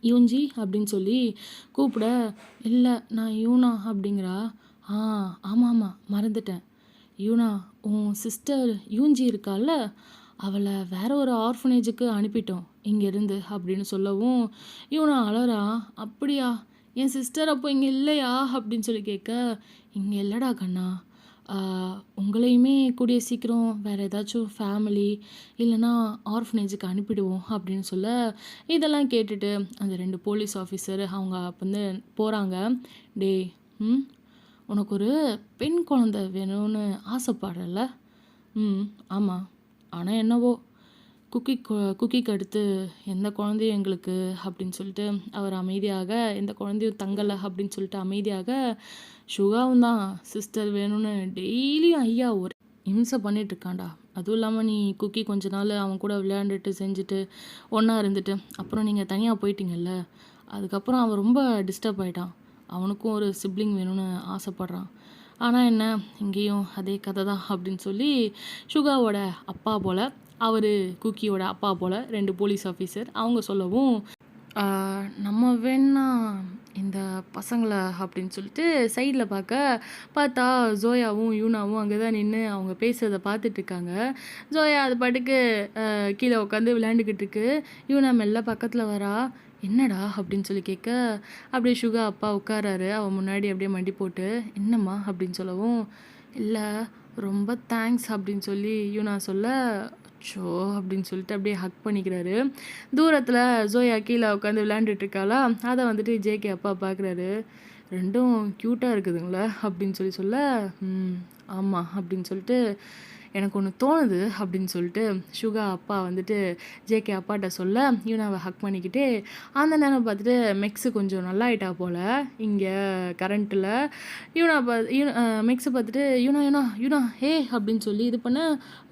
யூன்ஜி அப்படின்னு சொல்லி கூப்பிட, "இல்லை, நான் யூனா" அப்படிங்கிறா. ஆமாம் ஆமாம், மறந்துட்டேன். யூனா, உன் சிஸ்டர் யூன்ஜி இருக்கால்ல, அவளை வேற ஒரு ஆர்ஃபனேஜுக்கு அனுப்பிட்டோம் இங்கேருந்து அப்படின்னு சொல்லவும், யூனா அழறா. "அப்படியா? என் சிஸ்டர் அப்போ இங்கே இல்லையா?" அப்படின்னு சொல்லி கேட்க, "இங்கே இல்லைடா கண்ணா, உங்களையுமே கூடிய சீக்கிரம் வேறு ஏதாச்சும் ஃபேமிலி இல்லைனா ஆர்ஃபனேஜுக்கு அனுப்பிடுவோம்" அப்படின்னு சொல்ல, இதெல்லாம் கேட்டுட்டு அந்த 2 போலீஸ் ஆஃபீஸர் அவங்க போகிறாங்க. "டேய், ம் உனக்கு ஒரு பெண் குழந்தை வேணும்னு ஆசைப்படுறல்ல? ம் ஆமாம். ஆனால் என்னவோ குக்கிக்கு அடுத்து எந்த குழந்தையும் எங்களுக்கு அப்படின்னு சொல்லிட்டு அவர் அமைதியாக, எந்த குழந்தையும் தங்கலை அப்படின்னு சொல்லிட்டு அமைதியாக, சுகாவும் தான் சிஸ்டர் வேணும்னு டெய்லியும் ஐயா ஒரு இம்சை பண்ணிகிட்ருக்கான்டா. அதுவும் இல்லாமல் நீ குக்கி கொஞ்ச நாள் அவன் கூட விளையாண்டுட்டு செஞ்சுட்டு ஒன்றா இருந்துட்டு அப்புறம் நீங்கள் தனியாக போயிட்டீங்கல்ல, அதுக்கப்புறம் அவன் ரொம்ப டிஸ்டர்ப் ஆகிட்டான். அவனுக்கும் ஒரு சிப்ளிங் வேணும்னு ஆசைப்பட்றான். ஆனால் என்ன, இங்கேயும் அதே கதை தான் அப்படின்னு சொல்லி சுகாவோட அப்பா போல், அவர் குக்கியோட அப்பா போல் 2 போலீஸ் ஆஃபீஸர் அவங்க சொல்லவும், நம்ம வேணா இந்த பசங்களை அப்படின்னு சொல்லிட்டு சைடில் பார்த்தா ஜோயாவும் யூனாவும் அங்கே தான் நின்று அவங்க பேசுகிறத பார்த்துட்ருக்காங்க. ஜோயா அது பாட்டுக்கு கீழே உட்காந்து விளையாண்டுக்கிட்டு இருக்கு. யூனா மெல்ல பக்கத்தில் வரா. என்னடா அப்படின்னு சொல்லி கேட்க, அப்படியே சுகா அப்பா உட்காராரு அவன் முன்னாடி அப்படியே மண்டி போட்டு. என்னம்மா அப்படின்னு சொல்லவும், இல்லை ரொம்ப தேங்க்ஸ் அப்படின்னு சொல்லி யூனா சொல்ல, அச்சோ அப்படின்னு சொல்லிட்டு அப்படியே ஹக் பண்ணிக்கிறாரு. தூரத்தில் ஜோயா கீழே உட்காந்து விளையாண்டுட்ருக்காளா, அதை வந்துட்டு ஜேகே அப்பா பார்க்குறாரு. ரெண்டும் க்யூட்டாக இருக்குதுங்களா அப்படின்னு சொல்ல, ஆமாம் அப்படின்னு சொல்லிட்டு, எனக்கு ஒன்று தோணுது அப்படின்னு சொல்லிட்டு சுகா அப்பா வந்துட்டு ஜேகே அப்பாட்ட சொல்ல, யூனாவை ஹக் பண்ணிக்கிட்டே அந்த நேரம் பார்த்துட்டு மெக்ஸு கொஞ்சம் நல்லாயிட்டா போல் இங்கே கரண்ட்டில். மெக்ஸை பார்த்துட்டு யூனா யூனா யூனா ஹே அப்படின்னு சொல்லி இது பண்ண,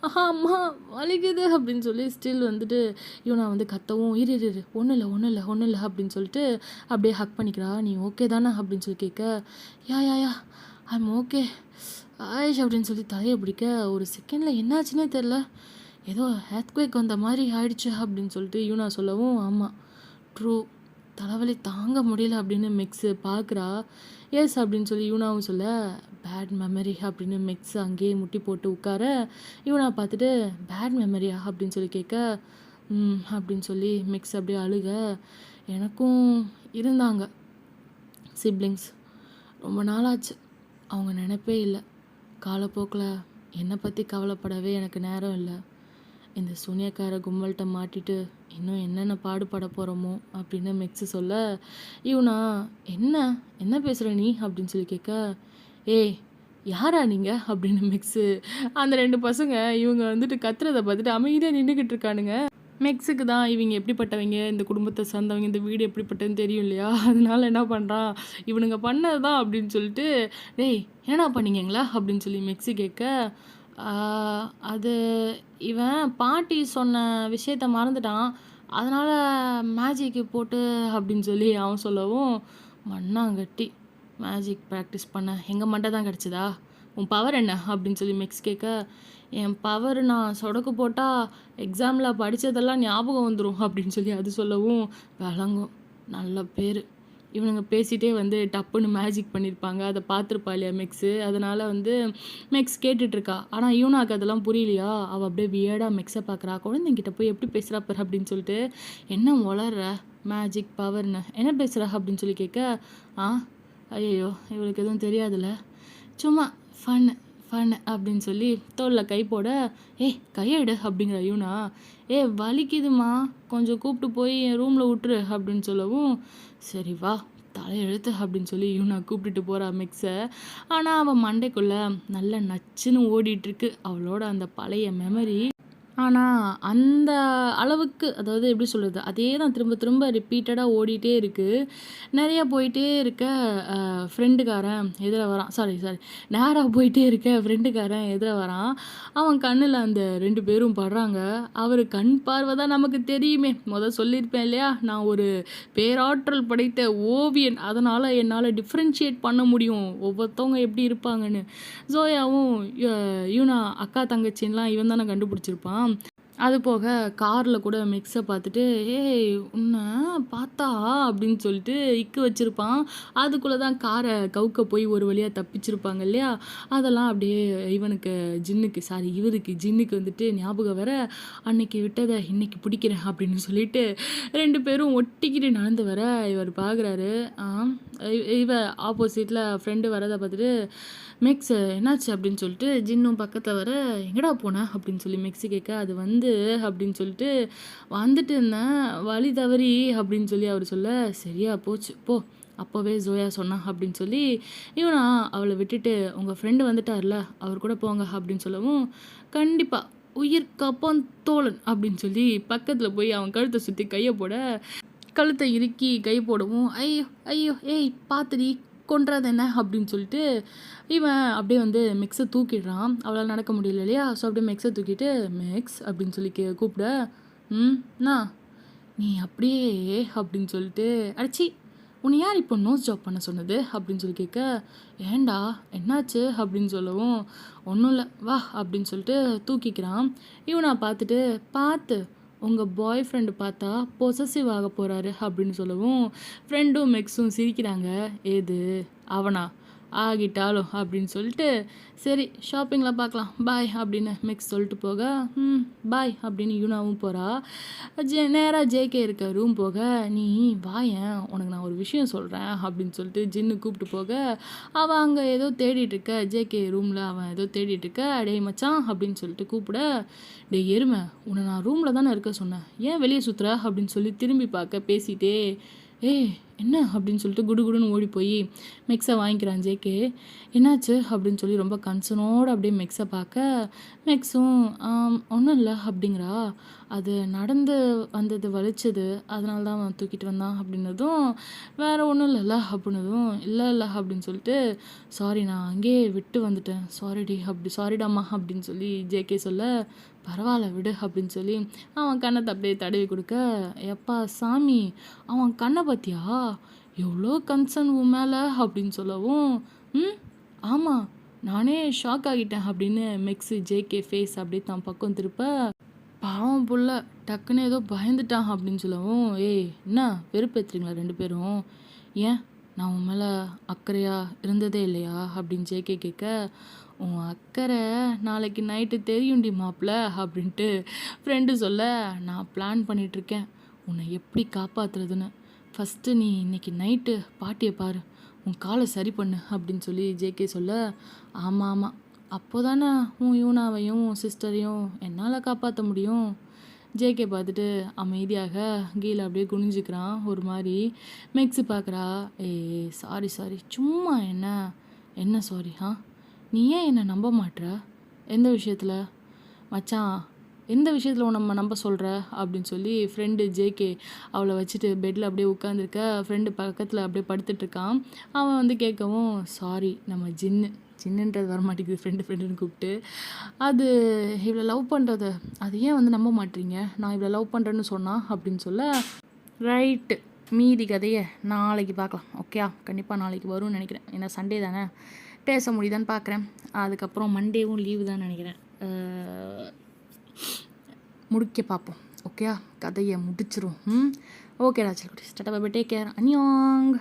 ஆஹா அம்மா வலிக்குது அப்படின்னு சொல்லி ஸ்டில் வந்துட்டு யூனா வந்து கத்தவும், இரு ஒன்றும் இல்லை அப்படின்னு சொல்லிட்டு அப்படியே ஹக் பண்ணிக்கிறா. நீ ஓகே தானே அப்படின்னு சொல்லி கேட்க, யா ஐம் ஓகே ஆயிஷ் அப்படின்னு சொல்லி தலையை பிடிக்க, ஒரு செகண்டில் என்னாச்சுன்னே தெரில, ஏதோ ஹேத்குவேக் வந்த மாதிரி ஆயிடுச்சு அப்படின்னு சொல்லிட்டு யூனா சொல்லவும், ஆமாம் ட்ரூ தலைவலி தாங்க முடியல அப்படின்னு மெக்ஸு பார்க்குறா. எஸ் அப்படின்னு சொல்லி யூனாவும் சொல்ல, பேட் மெமரி அப்படின்னு மெக்ஸ் அங்கேயே முட்டி போட்டு உட்கார, யூனா பார்த்துட்டு பேட் மெமரியா அப்படின்னு சொல்லி கேட்க, அப்படின்னு சொல்லி மெக்ஸ் அப்படியே அழுக, எனக்கும் இருந்தாங்க சிப்ளிங்ஸ், ரொம்ப நாளாச்சு, அவங்க நினைப்பே இல்லை. காலப்போக்கில் என்னை பற்றி கவலைப்படவே எனக்கு நேரம் இல்லை. இந்த சூனியக்கார கும்பல்கிட்ட மாட்டிட்டு இன்னும் என்னென்ன பாடுபட போகிறோமோ அப்படின்னு மெக்ஸு சொல்ல, இவனா என்ன பேசுகிற நீ அப்படின்னு சொல்லி கேட்க, ஏய் யாரா நீங்கள் அப்படின்னு மெக்ஸு அந்த 2 பசங்க இவங்க வந்துட்டு கத்துறதை பார்த்துட்டு அமைதியாக நின்றுக்கிட்டு இருக்கானுங்க. மெக்ஸுக்கு தான் இவங்க எப்படிப்பட்டவங்க, இந்த குடும்பத்தை சார்ந்தவங்க, இந்த வீடு எப்படிப்பட்டதுன்னு தெரியும் இல்லையா, அதனால என்ன பண்ணுறான், இவனுங்க பண்ணது தான் அப்படின்னு சொல்லிட்டு, டேய் என்னடா பண்ணீங்களா அப்படின்னு சொல்லி மெக்ஸு கேட்க, அது இவன் பாட்டி சொன்ன விஷயத்த மறந்துட்டான், அதனால் மேஜிக்கு போட்டு அப்படின்னு சொல்லி அவன் சொல்லவும், மண்ணாங்கட்டி மேஜிக் ப்ராக்டிஸ் பண்ண எங்கள் மண்டை தான் கிடச்சிதா, உன் பவர் என்ன அப்படின்னு சொல்லி மெக்ஸ் கேட்க, என் பவர் நான் சொடக்கு போட்டால் எக்ஸாமில் படித்ததெல்லாம் ஞாபகம் வந்துடும் அப்படின்னு சொல்லி அது சொல்லவும், விளங்கும் நல்ல பேர், இவனுங்க பேசிகிட்டே வந்து டப்புன்னு மேஜிக் பண்ணியிருப்பாங்க, அதை பார்த்துருப்பா இல்லையா மெக்ஸு, அதனால் வந்து மெக்ஸ் கேட்டுட்ருக்கா. ஆனால் யூனாக்கு அதெல்லாம் புரியலையா, அவள் அப்படியே வியர்டாக மெக்ஸை பார்க்குறா, குழந்தைங்கிட்ட போய் எப்படி பேசுகிறா பாரு அப்படின்னு சொல்லிட்டு, என்ன வளர்ற மேஜிக் பவர்னு என்ன பேசுகிறா அப்படின்னு சொல்லி கேட்க, ஐயோ இவளுக்கு எதுவும் தெரியாதுல்ல, சும்மா ஃபன்னு அப்படின்னு சொல்லி தோளில் கை போட, கையெடு அப்படிங்கிற யூனா, வலிக்குதுமா கொஞ்சம் கூப்பிட்டு போய் என் ரூமில் விட்டுரு அப்படின்னு சொல்லவும், சரி வா தலையெழுத்து அப்படின்னு சொல்லி யூனா கூப்பிட்டுட்டு போகிறா மெக்ஸை. ஆனால் அவன் மண்டைக்குள்ளே நல்ல நச்சுன்னு ஓடிட்டுருக்கு அவளோட அந்த பழைய மெமரி. ஆனால் அந்த அளவுக்கு, அதாவது எப்படி சொல்கிறது, அதே தான் திரும்ப திரும்ப ரிப்பீட்டடாக ஓடிட்டே இருக்குது. நிறையா போயிட்டே இருக்க ஃப்ரெண்டுக்காரன் எதிர வரான், சாரி நேராக போயிட்டே இருக்க ஃப்ரெண்டுக்காரன் எதிர வரான். அவன் கண்ணில் அந்த 2 பேரும் படுறாங்க. அவர் கண் பார்வை தான் நமக்கு தெரியுமே, சொல்லியிருப்பேன் இல்லையா, நான் ஒரு பேராற்றல் படைத்த ஓவியன், அதனால் என்னால் டிஃப்ரென்ஷியேட் பண்ண முடியும் ஒவ்வொருத்தவங்க எப்படி இருப்பாங்கன்னு. ஜோயாவும் யூனா அக்கா தங்கச்சின்லாம் இவன் தானே கண்டுபிடிச்சிருப்பான். அது போக காரில் கூட மெக்ஸை பார்த்துட்டு, உன்னை பார்த்தா அப்படின்னு சொல்லிட்டு இக்கு வச்சுருப்பான். அதுக்குள்ளே தான் காரை கவுக்க போய் ஒரு வழியாக தப்பிச்சிருப்பாங்க இல்லையா, அதெல்லாம் அப்படியே இவருக்கு ஜின்னுக்கு வந்துட்டு ஞாபகம் வர, அன்னைக்கு விட்டதை இன்னைக்கு பிடிக்கிறேன் அப்படின்னு சொல்லிட்டு 2 பேரும் ஒட்டிக்கிட்டு நடந்து வர இவர் பார்க்குறாரு. ஆப்போசிட்டில் ஃப்ரெண்டு வரதை பார்த்துட்டு, மெக்ஸ் என்னாச்சு அப்படின்னு சொல்லிட்டு ஜின்னும் பக்கத்தில் வர, எங்கடா போனேன் அப்படின்னு சொல்லி மெக்ஸு கேட்க, அது அப்படின்னு சொல்லிட்டு வந்துட்டு இருந்தேன் வழி தவறி அப்படின்னு சொல்லி அவர் சொல்ல, சரியா போச்சு போ அப்போவே ஜோயா சொன்னா அப்படின்னு சொல்லி இவனா அவளை விட்டுட்டு உங்கள் ஃப்ரெண்டு வந்துட்டார்ல அவர் கூட போங்க அப்படின்னு சொல்லவும் கண்டிப்பாக உயிர் காப்பான் தோழன் அப்படின்னு சொல்லி பக்கத்தில் போய் அவன் கழுத்தை சுற்றி கையை போட கழுத்தை இறுக்கி கை போடவும் ஐயோ ஐயோ ஏய் பார்த்துடி கொன்றது என்ன அப்படின்னு சொல்லிட்டு இவன் அப்படியே வந்து மிக்ஸை தூக்கிடுறான். அவளால் நடக்க முடியல இல்லையா, ஸோ அப்படியே மிக்ஸை தூக்கிட்டு மிக்ஸ் அப்படின்னு சொல்லி கூப்பிட அண்ணா நீ அப்படியே அப்படின்னு சொல்லிட்டு அடிச்சி உன்னை யார் இப்போ நோஸ் ஜாப் பண்ண சொன்னது அப்படின்னு சொல்லி கேட்க ஏண்டா என்னாச்சு அப்படின்னு சொல்லவும் ஒன்றும் இல்லை வா அப்படின்னு சொல்லிட்டு தூக்கிக்கிறான். இவனா பார்த்து உங்கள் பாய் ஃப்ரெண்டு பார்த்தா பொசசிவ் ஆக போகிறாரு அப்படின்னு சொல்லவும் ஃப்ரெண்டும் மெக்ஸும் சிரிக்கிறாங்க. ஏது அவனா ஆகிட்டாலும் அப்படின்னு சொல்லிட்டு சரி ஷாப்பிங்கில் பார்க்கலாம் பாய் அப்படின்னு மெக்ஸ் சொல்லிட்டு போக பாய் அப்படின்னு யூனாவும் போகிறா. நேராக ஜேகே இருக்க ரூம் போக நீ வாயேன் உனக்கு நான் ஒரு விஷயம் சொல்கிறேன் அப்படின்னு சொல்லிட்டு ஜின்னு கூப்பிட்டு போக அவன் அங்கே ஏதோ தேடிட்டு இருக்க ஜேகே ரூமில் அவன் ஏதோ தேடிட்டு இருக்க டே மச்சான் அப்படின்னு சொல்லிட்டு கூப்பிட டே எருமை உன்னை நான் ரூமில் தானே இருக்க சொன்னேன் ஏன் வெளியே சுற்றுற அப்படின்னு சொல்லி திரும்பி பார்க்க பேசிட்டே என்ன அப்படின்னு சொல்லிட்டு குடுகுடுன்னு ஓடி போய் மெக்ஸை வாங்கிக்கிறான் ஜேகே. என்னாச்சு அப்படின்னு சொல்லி ரொம்ப கன்சர்னோடு அப்படியே மெக்ஸை பார்க்க மெக்ஸும் ஒன்றும் இல்லை அப்படிங்கிறா. அது நடந்து வந்தது வலிச்சது அதனால தான் அவன் தூக்கிட்டு வந்தான் அப்படின்னதும் வேறு ஒன்றும் இல்லைல்ல அப்படின்னதும் இல்லை அப்படின்னு சொல்லிட்டு சாரி நான் அங்கேயே விட்டு வந்துட்டேன் சாரிடாம்மா அப்படின்னு சொல்லி ஜேகே சொல்ல பரவாயில்ல விடு அப்படின்னு சொல்லி அவன் கண்ணத்தை அப்படியே தடவி கொடுக்க எப்பா சாமி அவன் கண்ணை பார்த்தியா எவ்வளோ கன்சர்ன் உன் மேலே அப்படின்னு சொல்லவும் ஆமாம் நானே ஷாக் ஆகிட்டேன் அப்படின்னு மெக்ஸு ஜேகே ஃபேஸ் அப்படியே தான் பக்கம் திருப்ப பாவம் புள்ள டக்குன்னு ஏதோ பயந்துட்டான் அப்படின்னு சொல்லவும் என்ன வெறுப்பேற்றுறீங்களா 2 பேரும் ஏன் நான் உன் மேலே அக்கறையாக இருந்ததே இல்லையா அப்படின்னு ஜேகே கேட்க உன் அக்கறை நாளைக்கு நைட்டு தெரியும்டி மாப்பிள்ள அப்படின்ட்டு ஃப்ரெண்டு சொல்ல நான் பிளான் பண்ணிகிட்ருக்கேன் உன்னை எப்படி காப்பாற்றுறதுன்னு. ஃபஸ்ட்டு நீ இன்னைக்கு நைட்டு பாட்டியை பாரு உன் காலை சரி பண்ணு அப்படின்னு சொல்லி ஜேகே சொல்ல ஆமாம் அப்போ தானே உன் யூனாவையும் உன் சிஸ்டரையும் என்னால் காப்பாற்ற முடியும். ஜேகே பார்த்துட்டு அமைதியாக கீழே அப்படியே குனிஞ்சிக்கிறான் ஒரு மாதிரி. மெக்ஸு பார்க்குறா சாரி சும்மா என்ன சாரி நீ ஏன் என்னை நம்ப மாட்ற எந்த விஷயத்தில் மச்சான் எந்த விஷயத்தில் நம்ம நம்ப சொல்கிற அப்படின்னு சொல்லி ஃப்ரெண்டு ஜேகே அவளை வச்சுட்டு பெட்டில் அப்படியே உட்காந்துருக்க ஃப்ரெண்டு பக்கத்தில் அப்படியே படுத்துட்ருக்கான். அவன் வந்து கேட்கவும் சாரி நம்ம சின்னுன்றது வரமாட்டேங்குது ஃப்ரெண்டுன்னு கூப்பிட்டு அது இவ்வளோ லவ் பண்ணுறது அது ஏன் வந்து நம்ப மாட்டீங்க நான் இவ்வளோ லவ் பண்ணுறேன்னு சொன்னா அப்படின்னு சொல்ல ரைட்டு மீதி கதையை நாளைக்கு பார்க்கலாம் ஓகே கண்டிப்பாக நாளைக்கு வரும்னு நினைக்கிறேன் ஏன்னா சண்டே தானே பேச முடியுதான்னு பார்க்குறேன். அதுக்கப்புறம் மண்டேவும் லீவு தான் நினைக்கிறேன் முடிக்க பார்ப்போம் ஓகே கதையை முடிச்சிரும். ஓகே ராச்சல் குட்டி ஸ்டார்ட் டேக் கேர் அன்யாங்.